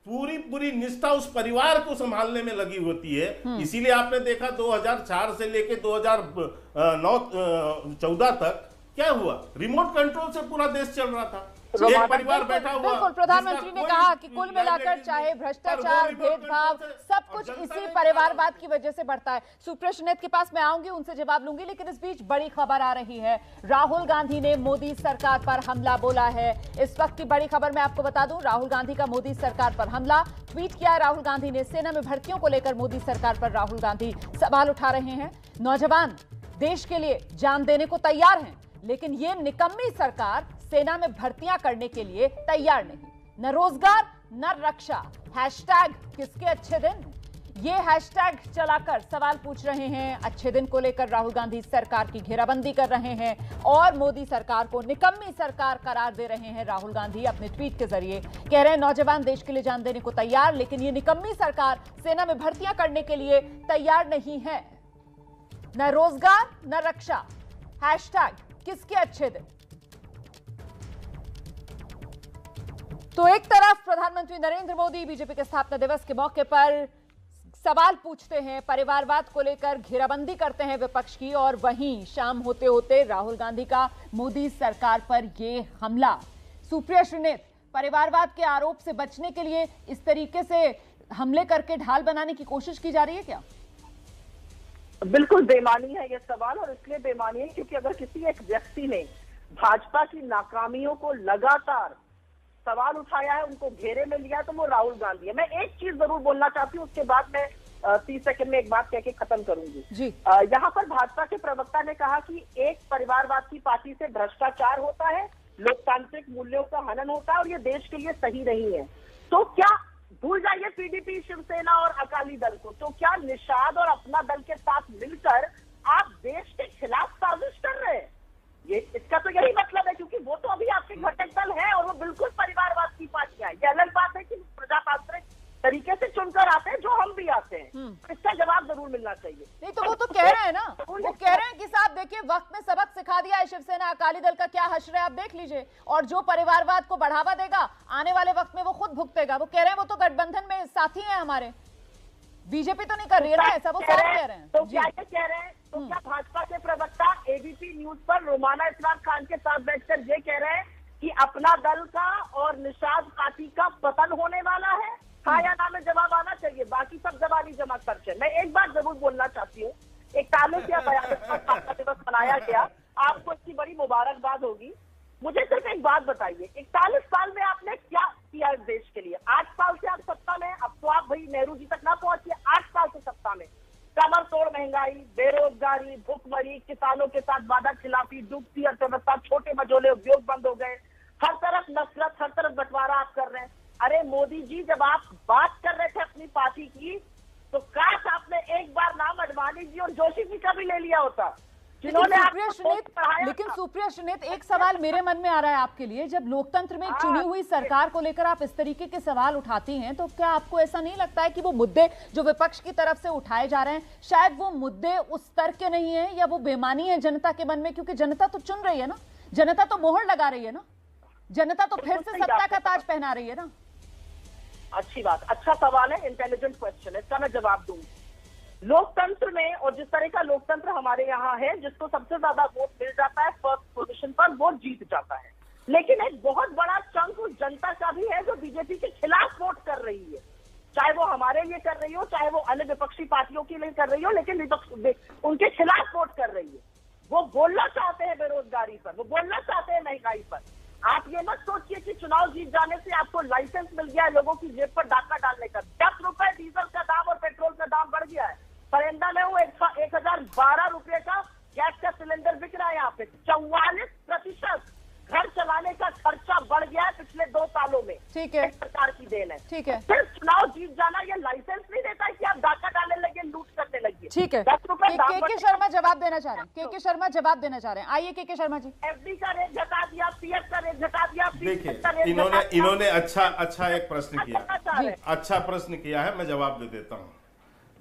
Speaker 7: पूरी निष्ठा उस परिवार को संभालने में लगी होती है। इसीलिए आपने देखा 2004 से लेके 2009-14 तक क्या हुआ, रिमोट कंट्रोल से पूरा देश चल रहा था, एक परिवार बैठा हुआ।
Speaker 1: बिल्कुल, प्रधानमंत्री ने कहा कि कुल मिलाकर चाहे भ्रष्टाचार, भेदभाव, सब कुछ इसी परिवारवाद की वजह से बढ़ता है। सुप्रेश नेत के पास मैं आऊंगी, उनसे जवाब लूंगी, लेकिन इस बीच बड़ी खबर आ रही है। राहुल गांधी ने मोदी सरकार पर हमला बोला है। इस वक्त की बड़ी खबर मैं आपको बता दूं, राहुल गांधी का मोदी सरकार पर हमला ट्वीट किया है राहुल गांधी ने। सेना में भर्तियों को लेकर मोदी सरकार पर राहुल गांधी सवाल उठा रहे हैं। नौजवान देश के लिए जान देने को तैयार हैं, लेकिन ये निकम्मी सरकार सेना में भर्तियां करने के लिए तैयार नहीं। न रोजगार न रक्षा, हैशटैग किसके अच्छे दिन, ये हैशटैग चलाकर सवाल पूछ रहे हैं। अच्छे दिन को लेकर राहुल गांधी सरकार की घेराबंदी कर रहे हैं और मोदी सरकार को निकम्मी सरकार करार दे रहे हैं। राहुल गांधी अपने ट्वीट के जरिए कह रहे हैं नौजवान देश के लिए जान देने को तैयार, लेकिन ये निकम्मी सरकार सेना में भर्तियां करने के लिए तैयार नहीं है। न रोजगार न रक्षा, हैशटैग किसके अच्छे दिन। तो एक तरफ प्रधानमंत्री नरेंद्र मोदी बीजेपी के स्थापना दिवस के मौके पर सवाल पूछते हैं, परिवारवाद को लेकर घेराबंदी करते हैं विपक्ष की, और वहीं शाम होते होते राहुल गांधी का मोदी सरकार पर ये हमला। सुप्रिया श्रीनेत, परिवारवाद के आरोप से बचने के लिए इस तरीके से हमले करके ढाल बनाने की कोशिश की जा रही है क्या?
Speaker 2: बिल्कुल बेमानी है ये सवाल, और इसलिए बेमानी है क्योंकि अगर किसी एक व्यक्ति ने भाजपा की नाकामियों को लगातार सवाल उठाया है, उनको घेरे में लिया, तो वो राहुल गांधी है। मैं एक चीज जरूर बोलना चाहती हूँ, उसके बाद मैं 30 सेकंड में एक बात कह के खत्म करूंगी जी। यहाँ पर भाजपा के प्रवक्ता ने कहा कि एक परिवारवाद की पार्टी से भ्रष्टाचार होता है, लोकतांत्रिक मूल्यों का हनन होता है और ये देश के लिए सही नहीं है। तो क्या भूल जाइए पीडीपी, शिवसेना और अकाली दल को, तो क्या निषाद और अपना दल के साथ मिलकर आप देश के खिलाफ साजिश कर रहे हैं? ये इसका तो यही मतलब है, क्योंकि वो तो अभी आपके घटक दल है और वो बिल्कुल परिवारवाद की पार्टियां है। ये अलग बात है कि प्रजातांत्रिक तरीके से चुनकर आते हैं, जो हम भी आते हैं। इसका जवाब जरूर मिलना चाहिए।
Speaker 1: नहीं तो वो तो कह रहे हैं ना, वो कह रहे हैं कि साहब देखिए वक्त में सबक सिखा दिया है शिवसेना अकाली दल का, क्या हश्र है आप देख लीजिए, और जो परिवारवाद को बढ़ावा देगा आने वाले वक्त में वो खुद भुगतेगा। वो कह रहे हैं वो तो गठबंधन में साथी है हमारे, बीजेपी तो नहीं कर रही है ना ऐसा, वो साफ कह रहे हैं।
Speaker 2: तो क्या ये कह रहे हैं, तो क्या भाजपा के प्रवक्ता एबीपी न्यूज पर रोमाना इस्लाम खान के साथ बैठकर ये कह रहे हैं कि अपना दल का और निषाद पार्टी का पतन होने वाला है? हाँ या ना में जवाब आना चाहिए, बाकी सब जवाबी जमा खर्च है। मैं एक बात जरूर बोलना चाहती हूँ, 41 या 42वां स्थापना दिवस मनाया गया, आपको इसकी बड़ी मुबारकबाद होगी। मुझे सिर्फ एक बात बताइए, 41 साल में आपने क्या किया इस देश के लिए? 8 साल से आप सत्ता में, अब तो आप भाई नेहरू जी तक ना पहुंचिए, 8 साल से सत्ता में कमर तोड़ महंगाई, बेरोजगारी, भुखमरी, किसानों के साथ वादा खिलाफी, डूबती अर्थव्यवस्था, छोटे मझोले उद्योग बंद हो गए, हर तरफ नफरत, हर तरफ बंटवारा आप कर रहे हैं। अरे मोदी जी, जब आप बात कर रहे थे अपनी पार्टी की, तो काश आपने एक बार नाम अडवाणी जी और जोशी जी का भी ले लिया होता,
Speaker 1: लेकिन सुप्रिया सुनीत, एक सवाल मेरे मन में आ रहा है आपके लिए। जब लोकतंत्र में एक चुनी हुई सरकार को लेकर आप इस तरीके के सवाल उठाती हैं, तो क्या आपको ऐसा नहीं लगता है कि वो मुद्दे जो विपक्ष की तरफ से उठाए जा रहे हैं, शायद वो मुद्दे उस स्तर के नहीं है, या वो बेमानी है जनता के मन में? क्योंकि जनता तो चुन रही है ना, जनता तो मोहर लगा रही है ना, जनता तो फिर से सत्ता का ताज पहना रही है ना।
Speaker 2: अच्छी बात, अच्छा सवाल है, इंटेलिजेंट क्वेश्चन है, इसका मैं जवाब दूं। लोकतंत्र में, और जिस तरह का लोकतंत्र हमारे यहाँ है, जिसको सबसे ज्यादा वोट मिल जाता है, फर्स्ट पोजीशन पर वो जीत जाता है। लेकिन एक बहुत बड़ा चंक उस जनता का भी है जो बीजेपी के खिलाफ वोट कर रही है, चाहे वो हमारे लिए कर रही हो, चाहे वो अन्य विपक्षी पार्टियों के लिए कर रही हो, लेकिन उनके खिलाफ वोट कर रही है। वो बोलना चाहते हैं बेरोजगारी पर, वो बोलना चाहते हैं महंगाई पर। आप ये मत सोचिए कि चुनाव जीत जाने से आपको लाइसेंस मिल गया है लोगों की जेब पर डाका डालने का। 10 रुपए डीजल का दाम और पेट्रोल का दाम बढ़ गया है। परिंदा में वो 1012 रुपए का गैस का सिलेंडर बिक रहा है यहाँ पे। 44% घर चलाने का खर्चा बढ़ गया है पिछले 2 सालों में।
Speaker 1: ठीक है,
Speaker 2: सरकार की देन है।
Speaker 1: ठीक है,
Speaker 2: सिर्फ चुनाव जीत जाना ये लाइसेंस नहीं देता है कि आप डाका डालने लगे, लूट करने लगे।
Speaker 1: ठीक है,
Speaker 2: 10 रुपए
Speaker 1: के शर्मा जवाब देना चाह रहे हैं, के शर्मा जवाब देना चाह रहे हैं। आइए के शर्मा जी।
Speaker 2: एफडी का रेट घटा दिया, पीएफ का रेट घटा दिया।
Speaker 7: देखिए, इन्होंने अच्छा एक प्रश्न किया, अच्छा प्रश्न किया है, मैं जवाब दे देता हूँ।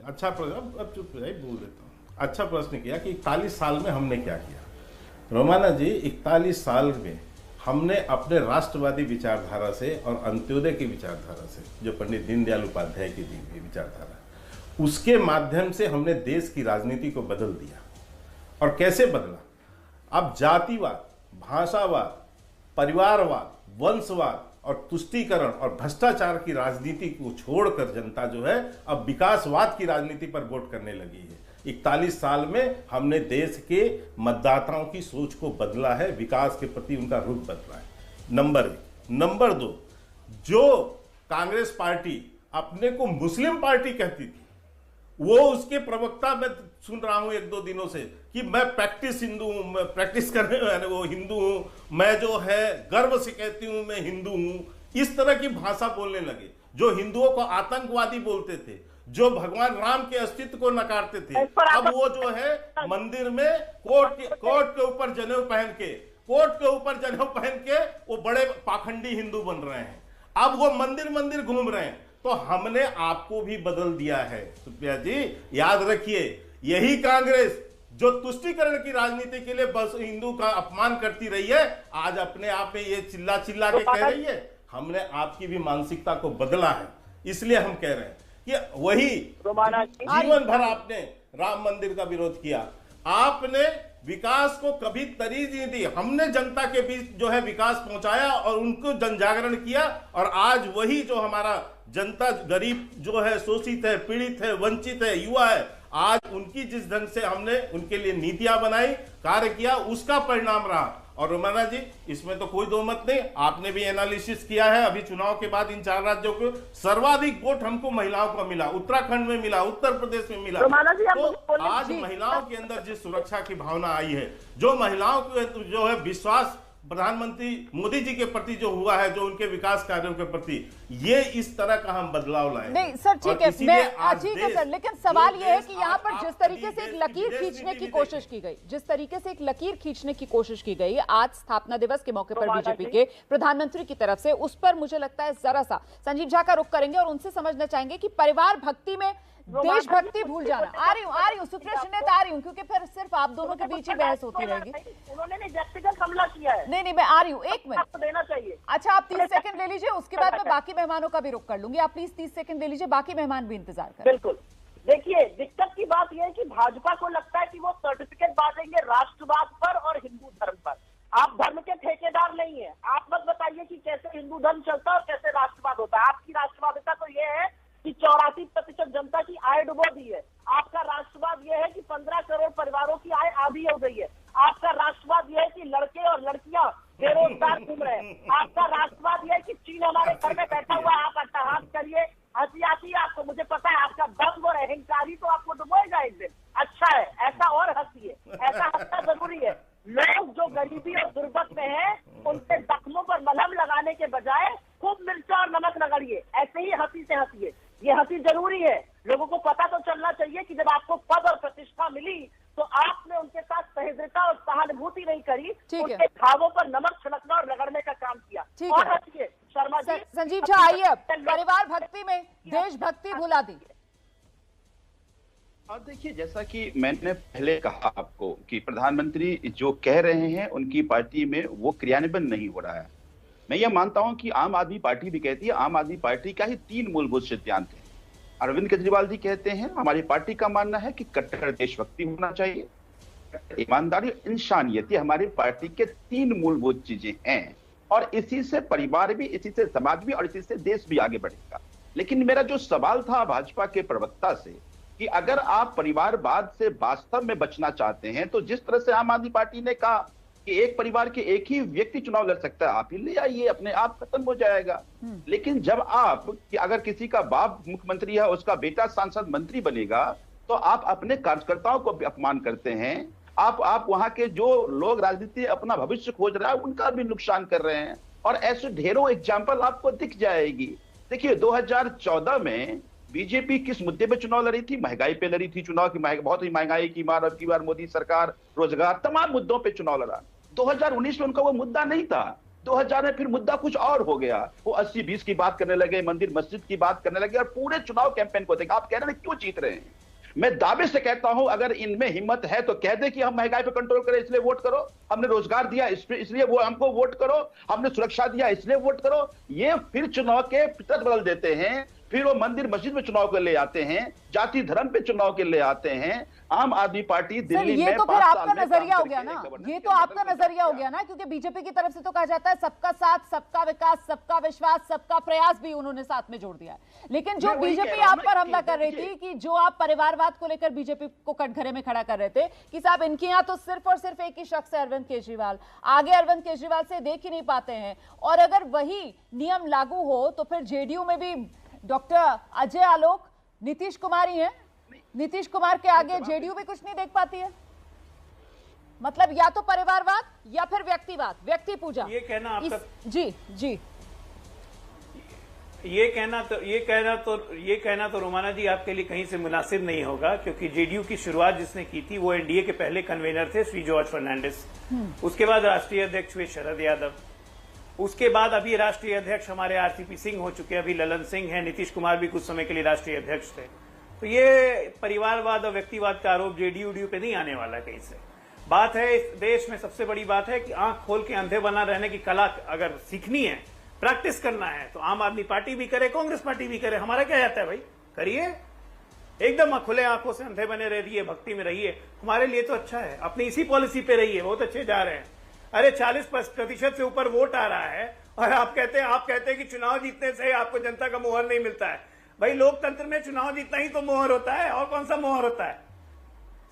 Speaker 7: अच्छा प्रश्न, अब चुप बोल देता हूँ। अच्छा प्रश्न किया कि 41 साल में हमने क्या किया। रोमाना जी, 41 साल में हमने अपने राष्ट्रवादी विचारधारा से और अंत्योदय की विचारधारा से, जो पंडित दीनदयाल उपाध्याय की दी हुई विचारधारा, उसके माध्यम से हमने देश की राजनीति को बदल दिया। और कैसे बदला? अब जातिवाद, भाषावाद, परिवारवाद, वंशवाद और तुष्टीकरण और भ्रष्टाचार की राजनीति को छोड़कर जनता जो है अब विकासवाद की राजनीति पर वोट करने लगी है। 41 साल में हमने देश के मतदाताओं की सोच को बदला है, विकास के प्रति उनका रुख बदला है। नंबर 1। नंबर 2, जो कांग्रेस पार्टी अपने को मुस्लिम पार्टी कहती थी, वो उसके प्रवक्ता मैं सुन रहा हूं 1-2 दिनों से कि मैं प्रैक्टिस हिंदू हूं, मैं प्रैक्टिस करने वाले वो हिंदू हूं, मैं जो है गर्व से कहती हूं मैं हिंदू हूं, इस तरह की भाषा बोलने लगे। जो हिंदुओं को आतंकवादी बोलते थे, जो भगवान राम के अस्तित्व को नकारते थे, अब वो जो है मंदिर में कोट के ऊपर जनेऊ पहन के वो बड़े पाखंडी हिंदू बन रहे हैं। अब वो मंदिर घूम रहे हैं। तो हमने आपको भी बदल दिया है सुप्रिया जी। याद रखिए, यही कांग्रेस जो तुष्टीकरण की राजनीति के लिए बस हिंदू का अपमान करती रही है, आज अपने आप में ये चिल्ला के कह रही है हमने आपकी भी मानसिकता को बदला है। इसलिए हम कह रहे हैं कि वही जीवन भर आपने राम मंदिर का विरोध किया, आपने विकास को कभी तरजीह नहीं दी। हमने जनता के बीच जो है विकास पहुंचाया और उनको जन जागरण किया। और आज वही जो हमारा जनता, गरीब जो है, शोषित है, पीड़ित है, वंचित है, युवा है, आज उनकी जिस ढंग से हमने उनके लिए नीतियां बनाई, कार्य किया, उसका परिणाम रहा। और रोमाना जी, इसमें तो कोई दो मत नहीं, आपने भी एनालिसिस किया है। अभी चुनाव के बाद इन 4 राज्यों को सर्वाधिक वोट हमको महिलाओं का मिला, उत्तराखंड में मिला, उत्तर प्रदेश में मिला। तो आज महिलाओं के अंदर जिस सुरक्षा की भावना आई है, जो महिलाओं को जो है विश्वास प्रधानमंत्री मोदी जी के प्रति जो हुआ है, जो उनके विकास कार्यों के प्रति, ये इस तरह का हम बदलाव लाए।
Speaker 1: नहीं सर, ठीक है, ठीक है सर, लेकिन सवाल ये है कि यहाँ पर जिस तरीके से एक लकीर खींचने की कोशिश की गई, जिस तरीके से एक लकीर खींचने की कोशिश की गई आज स्थापना दिवस के मौके पर बीजेपी के प्रधानमंत्री की तरफ से, उस पर मुझे लगता है जरा सा संजीव झा का रुख करेंगे और उनसे समझना चाहेंगे कि परिवार भक्ति में देशभक्ति भूल जाना। आ रही हूँ सुप्रिया सुनीत, आ रही हूँ, क्योंकि फिर सिर्फ आप दोनों के बीच ही बहस होती रहेगी।
Speaker 2: उन्होंने व्यक्तिगत हमला किया है।
Speaker 1: नहीं, मैं आ रही हूँ, 1 मिनट
Speaker 2: देना चाहिए।
Speaker 1: अच्छा, आप 30 सेकंड ले लीजिए, उसके बाद मैं बाकी मेहमानों का भी रुख कर लूंगी। आप प्लीज 30 सेकंड ले लीजिए, बाकी मेहमान भी इंतजार करें।
Speaker 2: बिल्कुल। देखिए, दिक्कत की बात यह है कि भाजपा को लगता है कि वो सर्टिफिकेट बांटेंगे राष्ट्रवाद पर और हिंदू धर्म पर। आप धर्म के ठेकेदार नहीं है। आप मत बताइए कि कैसे हिंदू धर्म चलता है और कैसे राष्ट्रवाद होता है। आपकी राष्ट्रवादिता तो ये है कि 84% जनता की आय डुबो दी है। आपका राष्ट्रवाद यह है कि 15 करोड़ परिवारों की आय आधी हो गई है। आपका राष्ट्रवाद यह है कि लड़के और लड़कियां बेरोजगार घूम रहे हैं। आपका राष्ट्रवाद यह है कि चीन हमारे घर में बैठा हुआ है। आप अट्टहास करिए, हंसी आती है आपको, मुझे पता है आपका दम्भ और अहंकारी तो आपको डुबोएगा एक दिन। अच्छा है, ऐसा और हंसिए, ऐसा हंसना जरूरी है। लोग जो गरीबी और गुर्बत में हैं, उनके जख्मों पर मलहम लगाने के बजाय खूब मिर्चा और नमक रगड़िए, ऐसे ही हंसी से हंसिए। ये हंसी जरूरी है। लोगों को पता तो चलना चाहिए कि जब आपको पद और प्रतिष्ठा मिली तो आपने उनके साथ सहेज नहीं, उनके घावों पर नमक छिड़कना और रगड़ने का काम किया। और हटिए शर्मा जी।
Speaker 1: संजीव झा आइए, अब परिवार भक्ति में देशभक्ति भुला दी।
Speaker 9: और देखिए, जैसा कि मैंने पहले कहा आपको कि प्रधानमंत्री जो कह रहे हैं उनकी पार्टी में वो क्रियान्वयन नहीं हो रहा है। मैं ये मानता हूं कि आम आदमी पार्टी भी कहती है, आम आदमी पार्टी का ही 3 मूलभूत सिद्धांत है। अरविंद केजरीवाल जी कहते हैं, हमारी पार्टी का मानना है कि कट्टर देशभक्ति होना चाहिए, ईमानदारी, इंसानियत, ये हमारी पार्टी के 3 मूलभूत चीजें हैं। और इसी से परिवार भी, इसी से समाज भी और इसी से देश भी आगे बढ़ेगा। लेकिन मेरा जो सवाल था भाजपा के प्रवक्ता से कि अगर आप परिवारवाद से वास्तव में बचना चाहते हैं तो जिस तरह से आम आदमी पार्टी ने कहा कि एक परिवार के एक ही व्यक्ति चुनाव लड़ सकता है, आप ही ले आइए, अपने आप खत्म हो जाएगा। लेकिन जब आप कि अगर किसी का बाप मुख्यमंत्री है, उसका बेटा सांसद मंत्री बनेगा, तो आप अपने कार्यकर्ताओं को भी अपमान करते हैं। आप वहां के जो लोग राजनीति अपना भविष्य खोज रहा है उनका भी नुकसान कर रहे हैं। और ऐसे ढेरों एग्जाम्पल आपको दिख जाएगी। देखिए 2014 में बीजेपी किस मुद्दे पे चुनाव लड़ी थी? महंगाई पे लड़ी थी चुनाव की, बहुत ही महंगाई की मार, अब की बार मोदी सरकार, रोजगार, तमाम मुद्दों पे चुनाव लड़ा। 2019 में उनका वो मुद्दा नहीं था। 2000 में फिर मुद्दा कुछ और हो गया, वो 80-20 की बात करने लगे, मंदिर मस्जिद की बात करने लगे, और पूरे चुनाव कैंपेन को देखा। आप कह रहे हैं क्यों जीत रहे हैं? मैं दावे से कहता हूं अगर इनमें हिम्मत है तो कह दे कि हम महंगाई पे कंट्रोल करें इसलिए वोट करो, हमने रोजगार दिया इसलिए वो हमको वोट करो, हमने सुरक्षा दिया इसलिए वोट करो। ये फिर चुनाव के फितरत बदल देते हैं, फिर वो मंदिर मस्जिद में चुनाव के ले आते हैं, जाति धर्म पे चुनाव के ले आते हैं। आम आदमी पार्टी दिल्ली में,
Speaker 1: ये तो फिर आपका नजरिया हो गया ना, ये तो आपका नजरिया हो गया ना, क्योंकि बीजेपी की तरफ से तो कहा जाता है सबका साथ, सबका विकास, सबका विश्वास, सबका प्रयास भी उन्होंने साथ में जोड़ दिया है। लेकिन जो बीजेपी आप पर हमला कर रही थी कि जो आप परिवारवाद को लेकर बीजेपी को कटघरे में खड़ा कर रहे थे कि साहब इनके यहाँ तो सिर्फ और सिर्फ एक ही शख्स है अरविंद केजरीवाल, आगे अरविंद केजरीवाल से देख ही नहीं पाते हैं। और अगर वही नियम लागू हो तो फिर जेडीयू में भी डॉक्टर अजय आलोक, नीतीश कुमार ही हैं। नीतीश कुमार के आगे जेडीयू भी कुछ नहीं देख पाती है। मतलब या तो परिवारवाद या फिर व्यक्तिवाद, व्यक्ति पूजा।
Speaker 8: ये कहना आपका
Speaker 1: जी
Speaker 8: ये कहना तो रोमाना जी आपके लिए कहीं से मुनासिब नहीं होगा, क्योंकि जेडीयू की शुरुआत जिसने की थी वो एनडीए के पहले कन्वीनर थे श्री जॉर्ज फर्नांडिस। उसके बाद राष्ट्रीय अध्यक्ष हुए शरद यादव, उसके बाद अभी राष्ट्रीय अध्यक्ष हमारे आरसीपी सिंह हो चुके हैं, अभी ललन सिंह हैं, नीतीश कुमार भी कुछ समय के लिए राष्ट्रीय अध्यक्ष थे। तो ये परिवारवाद और व्यक्तिवाद का आरोप जेडीयू पे नहीं आने वाला कहीं से। बात है, इस देश में सबसे बड़ी बात है कि आंख खोल के अंधे बना रहने की कला अगर सीखनी है, प्रैक्टिस करना है, तो आम आदमी पार्टी भी करे, कांग्रेस पार्टी भी करे, हमारा क्या जाता है भाई, करिए। एकदम खुले आंखों से अंधे बने रहिए, भक्ति में रहिए, हमारे लिए तो अच्छा है। अपनी इसी पॉलिसी पे रहिए, बहुत अच्छे जा रहे हैं। अरे 40% से ऊपर वोट आ रहा है और आप कहते हैं कि चुनाव जीतने से आपको जनता का मोहर नहीं मिलता है। भाई लोकतंत्र में चुनाव जीतना ही तो मोहर होता है, और कौन सा मोहर होता है?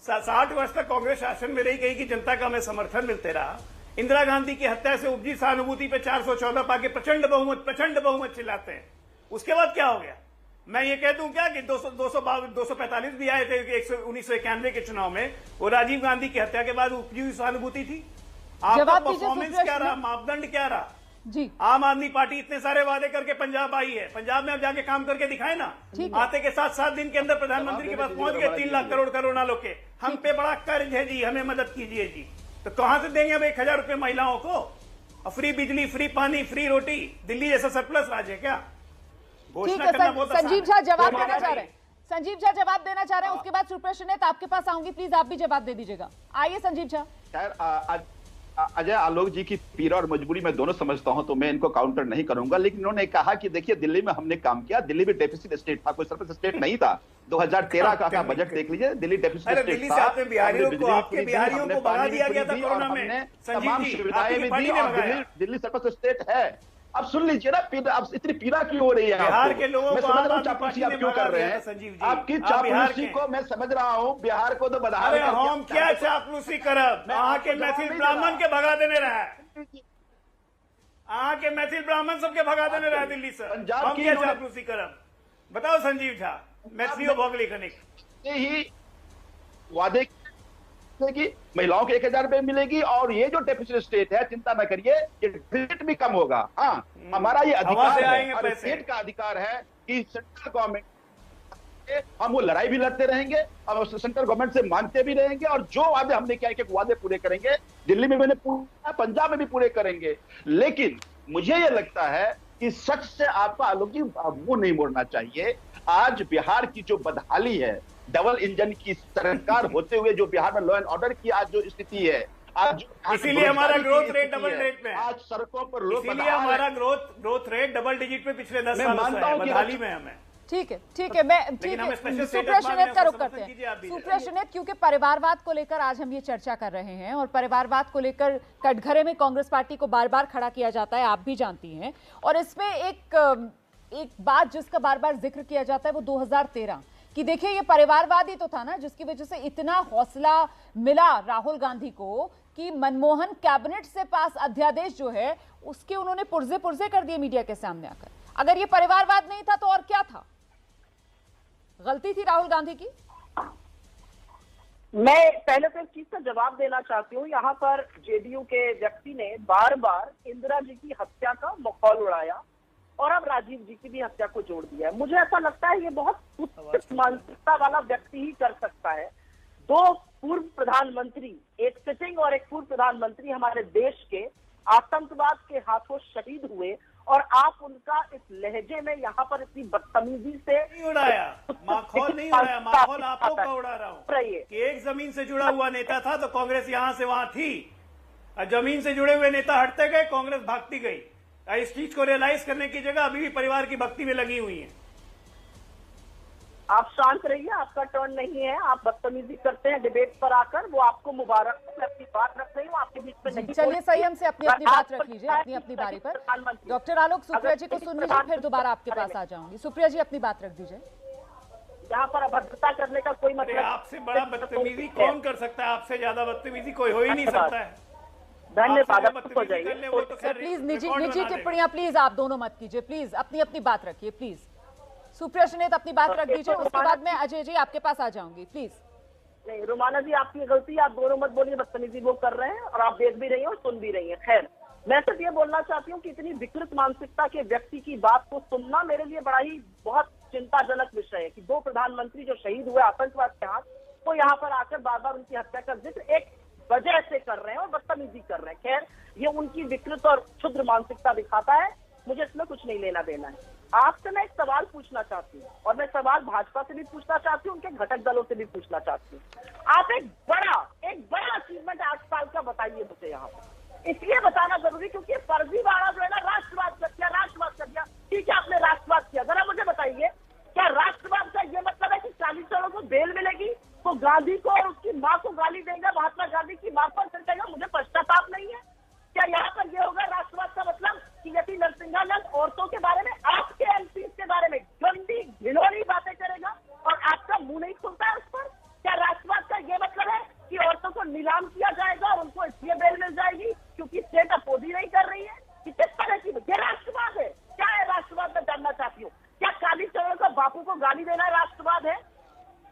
Speaker 8: 60 वर्ष तक कांग्रेस शासन में रही, कहीं की जनता का हमें समर्थन मिलते रहा। इंदिरा गांधी की हत्या से उपजी सहानुभूति पे 414 पाके प्रचंड बहुमत चिल्लाते हैं। उसके बाद क्या हो गया? मैं ये कह दूं क्या कि 245 भी आए थे 1991 के चुनाव में, वो राजीव गांधी की हत्या के बाद उपजी सहानुभूति थी। आपका परफॉर्मेंस क्या रहा, मापदंड क्या रहा?
Speaker 1: जी,
Speaker 8: आम आदमी पार्टी इतने सारे वादे करके पंजाब आई है, पंजाब में अब जाके काम करके दिखाए ना। आते के 7 दिन के अंदर प्रधानमंत्री के पास पहुंच गए 3 लाख करोड़ ना लोग के, हम पे बड़ा कर्ज है जी, हमें मदद कीजिए जी। तो कहां से देंगे अब 1000 रुपए महिलाओं को? फ्री बिजली, फ्री पानी, फ्री रोटी? दिल्ली जैसा सरप्लस राज है क्या? घोषणा करना बहुत आसान है।
Speaker 1: संजीव झा जवाब देना चाह रहे हैं, संजीव झा जवाब देना चाह रहे हैं, उसके बाद सुप्रशन है, तो आपके पास आऊंगी, प्लीज आप भी जवाब दे दीजिएगा। आइए संजीव झा।
Speaker 9: अजय आलोक जी की पीड़ा और मजबूरी मैं दोनों समझता हूं, तो मैं इनको काउंटर नहीं करूंगा। लेकिन उन्होंने कहा कि देखिए दिल्ली में हमने काम किया, दिल्ली में डेफिसिट स्टेट था, कोई सरप्लस स्टेट नहीं था। 2013 का बजट देख लीजिए, दिल्ली डेफिसिट स्टेट था।
Speaker 8: दिल्ली से आपने बिहारियों को भगा दिया गया था कोरोना में,
Speaker 9: तमाम सुविधाएं भी दी, और दिल्ली सरप्लस स्टेट है। अब सुन लीजिए ना, अब इतनी पीड़ा क्यों हो रही है?
Speaker 8: बिहार के लोगों
Speaker 9: मैं समझ रहा हूँ चापलूसी आप क्यों कर रहे हैं, आपकी चापलूसी को मैं समझ रहा हूँ। बिहार को तो बधा,
Speaker 8: अरे हम क्या चापलूसी करब? वहां के मैथिल ब्राह्मण के भगा देने रहा है, वहां के मैथिल ब्राह्मण सबके भगा देने रहा है दिल्ली से। हम क्या चापलूसी करब? बताओ संजीव झा, मैथिलियों भोगली खनिक
Speaker 9: ही वादे कि महिलाओं को 1000 रुपए मिलेगी, और ये जो डेफिसिट स्टेट है, चिंता न करिए, ये डेफिसिट भी कम होगा। हाँ, हमारा ये अधिकार है, और स्टेट का अधिकार है कि सेंट्रल गवर्नमेंट रहेंगे, हम वो लड़ाई भी लड़ते रहेंगे, हम सेंट्रल गवर्नमेंट से मांगते भी रहेंगे और जो वादे हमने किया एक वादे पूरे करेंगे। दिल्ली में मैंने पूरा, पंजाब में भी पूरे करेंगे। लेकिन मुझे ये लगता है कि सच से आपका आलोक जी मुंह नहीं मोड़ना चाहिए। आज बिहार की जो बदहाली है, डबल इंजन की सरकार होते हुए जो बिहार में लॉ एंड ऑर्डर की आज जो स्थिति है, आज
Speaker 8: इसीलिए हमारा ग्रोथ रेट डबल रेट में,
Speaker 9: आज सड़कों पर लोग,
Speaker 8: इसीलिए हमारा ग्रोथ रेट डबल डिजिट पे पिछले 10 सालों से है, बदहाली में हमें।
Speaker 1: ठीक है, मैं ठीक है, सुप्रिया शनेत का रुख करते हैं। सुप्रिया शनेत, क्योंकि परिवारवाद को लेकर आज हम ये चर्चा कर रहे हैं और परिवारवाद को लेकर कटघरे में कांग्रेस पार्टी को बार बार खड़ा किया जाता है, आप भी जानती हैं। और इसमें एक बात जिसका बार बार जिक्र किया जाता है वो 2013 कि देखिए ये परिवारवाद ही तो था ना जिसकी वजह से इतना हौसला मिला राहुल गांधी को कि मनमोहन कैबिनेट से पास अध्यादेश जो है उसके उन्होंने पुर्जे कर दिए मीडिया के सामने आकर। अगर ये परिवारवाद नहीं था तो और क्या था? गलती थी राहुल गांधी की?
Speaker 2: मैं पहले तो एक चीज का जवाब देना चाहती हूँ। यहाँ पर जेडीयू के व्यक्ति ने बार बार इंदिरा जी की हत्या का मखौल उड़ाया और अब राजीव जी की भी हत्या को जोड़ दिया है। मुझे ऐसा लगता है ये बहुत उच्च मानसिकता वाला व्यक्ति ही कर सकता है। दो पूर्व प्रधानमंत्री, एक सिटिंग और एक पूर्व प्रधानमंत्री हमारे देश के आतंकवाद के हाथों शहीद हुए और आप उनका इस लहजे में यहाँ पर इतनी बदतमीजी से
Speaker 8: नहीं उड़ाया, माखौल नहीं उड़ाया, माखौल आप लोग का उड़ा रहा हूँ कि एक जमीन से जुड़ा हुआ नेता था तो कांग्रेस यहाँ से वहां थी और जमीन से जुड़े हुए नेता हटते गए, कांग्रेस भागती गई। इस चीज को रियलाइज करने की जगह अभी भी परिवार की भक्ति में लगी हुई है।
Speaker 2: आप शांत रहिए, आपका टर्न नहीं है। आप बदतमीजी करते हैं डिबेट पर आकर, वो आपको मुबारक हो। मैं अपनी बात रख रही हूँ, आपके बीच में नहीं।
Speaker 1: चलिए संयम से अपनी बात रख लीजिए अपनी बारी पर। डॉक्टर आलोक, सुप्रिया जी को सुन लीजिए, फिर दोबारा आपके पास आ जाऊंगी। सुप्रिया जी अपनी बात रख दीजिए।
Speaker 2: यहाँ पर अभद्रता करने का कोई मतलब,
Speaker 8: आपसे बड़ा बदतमीजी कौन कर सकता है? आपसे ज्यादा बदतमीजी कोई हो ही नहीं सकता है।
Speaker 2: धन्यवाद।
Speaker 1: प्लीज निजी टिप्पणियां प्लीज आप दोनों मत कीजिए, प्लीज अपनी बात रखिए प्लीज। सुप्रिया शनेत अपनी बात रख दीजिए, उसके बाद मैं अजय जी आपके पास आ जाऊंगी प्लीज।
Speaker 2: नहीं रुमाना जी, आपकी गलती, आप दोनों मत बोलिए। बदतमीजी वो कर रहे हैं और आप देख भी रही हैं और सुन भी रही हैं। खैर, मैं सिर्फ ये बोलना चाहती हूँ कि इतनी विकृत मानसिकता के व्यक्ति की बात को सुनना मेरे लिए बड़ा ही बहुत चिंताजनक विषय है कि दो प्रधानमंत्री जो शहीद हुए आतंकवाद के हाथ, वो यहाँ पर आकर बार बार उनकी हत्या का जिक्र एक वजह से कर रहे हैं और बदतमीजी कर रहे हैं। खैर, ये उनकी विकृत और क्षुद्र मानसिकता दिखाता है, मुझे इसमें कुछ नहीं लेना देना है। आपसे मैं एक सवाल पूछना चाहती हूँ और मैं सवाल भाजपा से भी पूछना चाहती हूँ, उनके घटक दलों से भी पूछना चाहती हूँ। आप एक बड़ा अचीवमेंट 8 साल का बताइए मुझे यहाँ पर। इसलिए बताना जरूरी क्योंकि फर्जीवाड़ा जो है ना, राष्ट्रवाद कर दिया। ठीक है, आपने राष्ट्रवाद किया, जरा मुझे बताइए क्या राष्ट्रवाद का ये मतलब है कि 40 जनों को बेल मिलेगी तो गांधी को और उसकी माँ को गाली देगा, महात्मा गांधी की माँ पर चढ़ेगा? मुझे पश्चाताप नहीं है। क्या यहाँ पर ये होगा राष्ट्रवाद का मतलब कि यदि नरसिंहानंद औरतों के बारे में, आपके एमपी के बारे में गंदी घिनौनी बातें करेगा और आपका मुंह नहीं खुलता है उस पर? क्या राष्ट्रवाद का ये मतलब है कि औरतों को नीलाम किया जाएगा और उनको इसलिए बेल मिल जाएगी क्योंकि स्टेट अपोज ही नहीं कर रही है? किस तरह की ये राष्ट्रवाद है? क्या है राष्ट्रवाद? मैं जानना चाहती हूँ। क्या काली चरण का बापू को गाली देना राष्ट्रवाद है?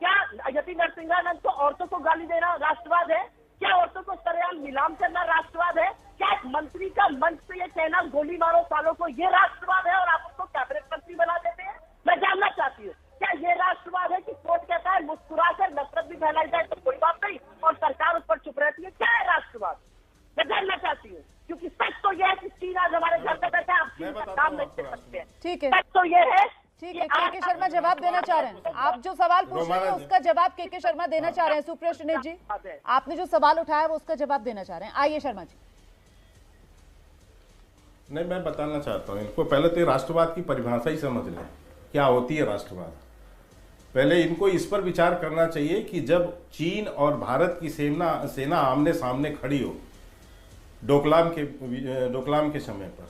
Speaker 2: क्या यति नरसिंहानंद को औरतों को गाली देना राष्ट्रवाद है? क्या औरतों को सरेआम नीलाम करना राष्ट्रवाद है? क्या एक मंत्री का मंच से ये कहना गोली मारो सालों को, ये राष्ट्रवाद है और आप उसको कैबिनेट मंत्री बना देते हैं? मैं जानना चाहती हूँ, क्या ये राष्ट्रवाद है कि कोर्ट कहता है मुस्कुराकर नफरत भी फैलाई जाए तो कोई बात नहीं और सरकार उस पर चुप रहती है? क्या है राष्ट्रवाद? मैं जानना चाहती हूँ, क्योंकि सच तो यह है कि चीन आज हमारे घर में बैठा है, आप चीन का काम नहीं कर सकते हैं।
Speaker 1: ठीक है,
Speaker 2: सच तो यह है।
Speaker 1: ठीक है, के शर्मा जवाब देना चाह रहे हैं। आप जो सवाल पूछ रहे हैं उसका जवाब के शर्मा देना चाह रहे हैं। सुप्रिया शनेत जी, आपने जो सवाल उठाया वो उसका जवाब देना चाह रहे हैं। आइए शर्मा जी।
Speaker 7: नहीं, मैं बताना चाहता हूँ इनको, पहले तो राष्ट्रवाद की परिभाषा ही समझ लें, क्या होती है राष्ट्रवाद। पहले इनको इस पर विचार करना चाहिए कि जब चीन और भारत की सेना आमने सामने खड़ी हो डोकलाम के समय पर,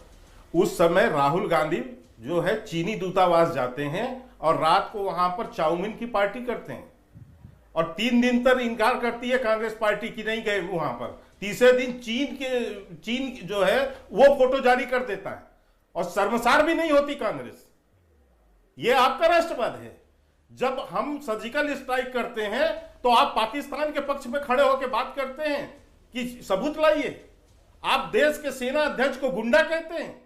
Speaker 7: उस समय राहुल गांधी जो है चीनी दूतावास जाते हैं और रात को वहां पर चाउमीन की पार्टी करते हैं और 3 दिन तक इनकार करती है कांग्रेस पार्टी की, नहीं गए वहां पर। तीसरे दिन चीन जो है वो फोटो जारी कर देता है और शर्मसार भी नहीं होती कांग्रेस। ये आपका राष्ट्रवाद है। जब हम सर्जिकल स्ट्राइक करते हैं तो आप पाकिस्तान के पक्ष में खड़े होकर बात करते हैं कि सबूत लाइए। आप देश के सेना अध्यक्ष को गुंडा कहते हैं।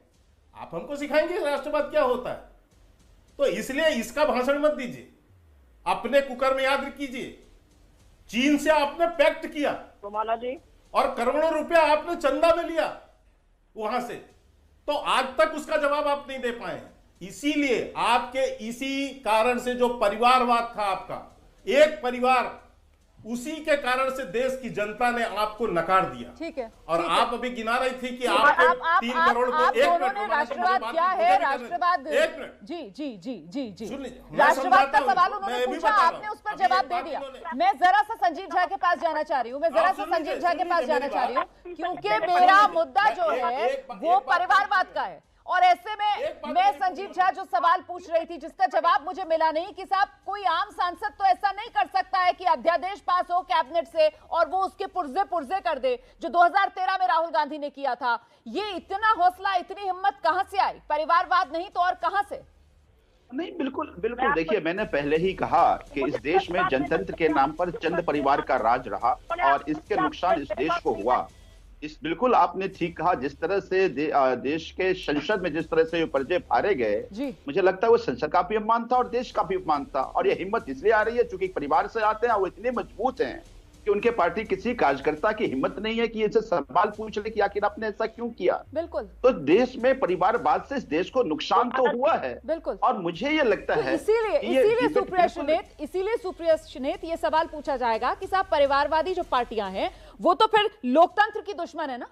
Speaker 7: आप हमको सिखाएंगे राष्ट्रवाद क्या होता है? तो इसलिए इसका भाषण मत दीजिए। अपने कुकर में याद कीजिए, चीन से आपने पैक्ट किया
Speaker 2: तो माला जी,
Speaker 7: और करोड़ों रुपया आपने चंदा में लिया वहां से, तो आज तक उसका जवाब आप नहीं दे पाए। इसीलिए आपके इसी कारण से जो परिवारवाद था आपका, एक परिवार, उसी के कारण से देश की जनता ने आपको नकार दिया।
Speaker 1: ठीक है।
Speaker 7: और
Speaker 1: ठीक
Speaker 7: आप
Speaker 1: है।
Speaker 7: अभी गिना रही थी कि
Speaker 1: आप
Speaker 7: 3 करोड़ को,
Speaker 1: आप
Speaker 7: एक
Speaker 1: दोनों
Speaker 7: मिनट,
Speaker 1: ने राष्ट्रवाद क्या है, राष्ट्रवाद,
Speaker 7: एक मिनट,
Speaker 1: जी जी जी जी जी,
Speaker 7: सुन लीजिए, मैं
Speaker 1: राष्ट्रवाद का
Speaker 7: समझाता
Speaker 1: सवाल
Speaker 7: हूं,
Speaker 1: उन्होंने
Speaker 7: मैं भी
Speaker 1: पूछा,
Speaker 7: बता रहा
Speaker 1: आपने
Speaker 7: हूं।
Speaker 1: उस पर
Speaker 7: अभी
Speaker 1: जवाब
Speaker 7: एक
Speaker 1: दे
Speaker 7: बात
Speaker 1: दिया।
Speaker 7: उन्होंने-
Speaker 1: मैं जरा सा संजीव झा के पास जाना चाह रही हूँ, मैं जरा सा संजीव झा के पास जाना चाह रही हूँ, क्योंकि मेरा मुद्दा जो है वो परिवारवाद का है। और ऐसे में मैं संजीव झा जो सवाल पूछ रही थी, जिसका जवाब मुझे मिला नहीं कि साहब कोई आम सांसद तो ऐसा नहीं कर सकता है कि अध्यादेश पास हो कैबिनेट से और वो उसके पुर्जे पुर्जे कर दे, जो 2013 में राहुल गांधी ने किया था। ये इतना हौसला, इतनी हिम्मत कहां से आई? परिवारवाद नहीं तो और कहां से?
Speaker 9: नहीं, बिल्कुल बिल्कुल। देखिए, मैंने पहले ही कहा कि इस देश में जनतंत्र के नाम पर चंद परिवार का राज रहा और इसके नुकसान इस देश को हुआ। इस बिल्कुल आपने ठीक कहा, जिस तरह से देश के संसद में जिस तरह से ये पर्चे फाड़े गए, मुझे लगता है वो संसद का भी अपमान था और देश का भी अपमान था। और ये हिम्मत इसलिए आ रही है क्योंकि परिवार से आते हैं, वो इतने मजबूत हैं कि उनके पार्टी किसी कार्यकर्ता की हिम्मत नहीं है कि इसे सवाल पूछ ले कि आखिर आपने ऐसा क्यों किया।
Speaker 1: बिल्कुल।
Speaker 9: तो देश में परिवारवाद से इस देश को नुकसान तो हुआ है।
Speaker 1: बिल्कुल।
Speaker 9: और मुझे ये लगता है
Speaker 1: इसीलिए सुप्रिया शनेत ये सवाल पूछा जाएगा कि साहब परिवारवादी जो पार्टियां हैं वो तो फिर लोकतंत्र की दुश्मन है ना?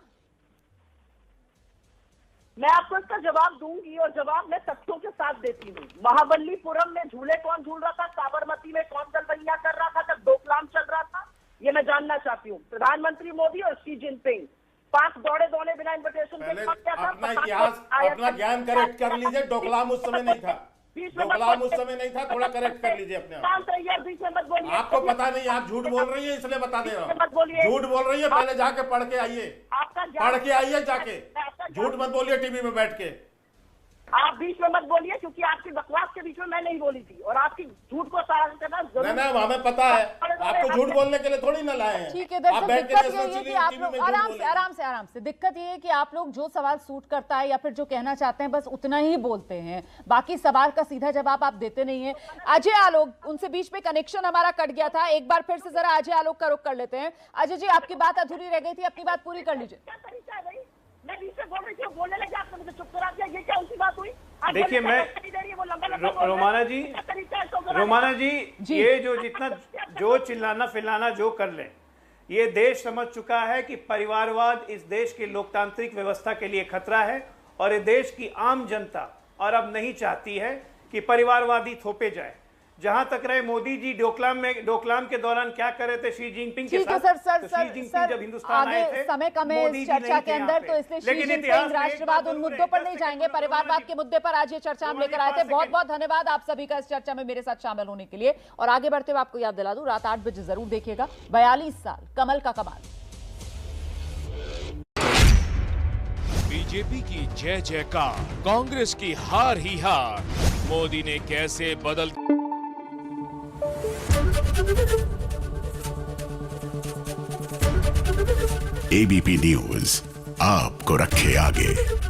Speaker 2: मैं आपको इसका जवाब दूंगी और जवाब मैं तथ्यों के साथ देती हूँ। महाबलीपुरम में झूले कौन झूल रहा था, साबरमती में कौन गलबैया कर रहा था जब डोकलाम चल रहा था, ये मैं जानना चाहती हूँ। प्रधानमंत्री मोदी और शी जिनपिंग पाक दौड़े बिना इन्विटेशन के
Speaker 7: अपना इतिहास, अपना ज्ञान करेक्ट कर लीजिए। डोकलाम उस समय नहीं था, डोकलाम उस समय नहीं था, थोड़ा करेक्ट कर लीजिए अपने आप। आपको पता नहीं, आप झूठ बोल रही है इसलिए बता दे रहा हूँ। झूठ बोल रही है, पहले जाके पढ़ के आइए, पढ़ के आइए जाके, झूठ मत बोलिए टीवी में बैठ के।
Speaker 2: आप बीच में मत बोलिए, क्योंकि आपकी बकवास के बीच में मैं नहीं बोली थी और आपकी झूठ को सारांश करना जरूरी।
Speaker 7: नहीं, हमें पता है, आपको झूठ बोलने के लिए थोड़ी ना लाए हैं।
Speaker 1: ठीक है, दरअसल दिक्कत ये है कि आप लोग आराम से दिक्कत ये है कि आप लोग जो सवाल सूट करता है या फिर जो कहना चाहते हैं बस उतना ही बोलते हैं, बाकी सवाल का सीधा जवाब आप देते नहीं है। अजय आलोक, उनसे बीच में कनेक्शन हमारा कट गया था, एक बार फिर से जरा अजय आलोक का रुख कर लेते हैं। अजय जी, आपकी बात अधूरी रह गई थी, अपनी बात पूरी कर लीजिए।
Speaker 2: मैं बीच में बोल रही थी, बोलने लगे, आपने मुझे चुप करा दिया, ये क्या उसी बात हुई?
Speaker 8: देखिए, मैं रोमाना जी ये जो जितना जो चिल्लाना फिलाना जो कर ले, ये देश समझ चुका है कि परिवारवाद इस देश की लोकतांत्रिक व्यवस्था के लिए खतरा है और ये देश की आम जनता और अब नहीं चाहती है कि परिवारवादी थोपे जाए। जहां तक रहे मोदी जी डोकलाम के दौरान क्या कर रहे थे शी जिनपिंग के साथ,
Speaker 1: तो शी जिनपिंग जब हिंदुस्तान आए थे, समय कम है इस चर्चा के अंदर, तो इसलिए शी जिनपिंग राष्ट्रवाद उन मुद्दों पर नहीं जाएंगे, परिवारवाद के मुद्दे पर आज ये चर्चा हम लेकर आए थे। बहुत बहुत धन्यवाद आप सभी का इस चर्चा में मेरे साथ शामिल होने के लिए। और आगे बढ़ते हुए आपको याद दिला दूं, रात 8 बजे जरूर देखिएगा 42 साल कमल का कमाल।
Speaker 10: बीजेपी की जय जयकार, कांग्रेस की हार ही हार, मोदी ने कैसे बदल
Speaker 11: एबीपी न्यूज आपको रखे आगे।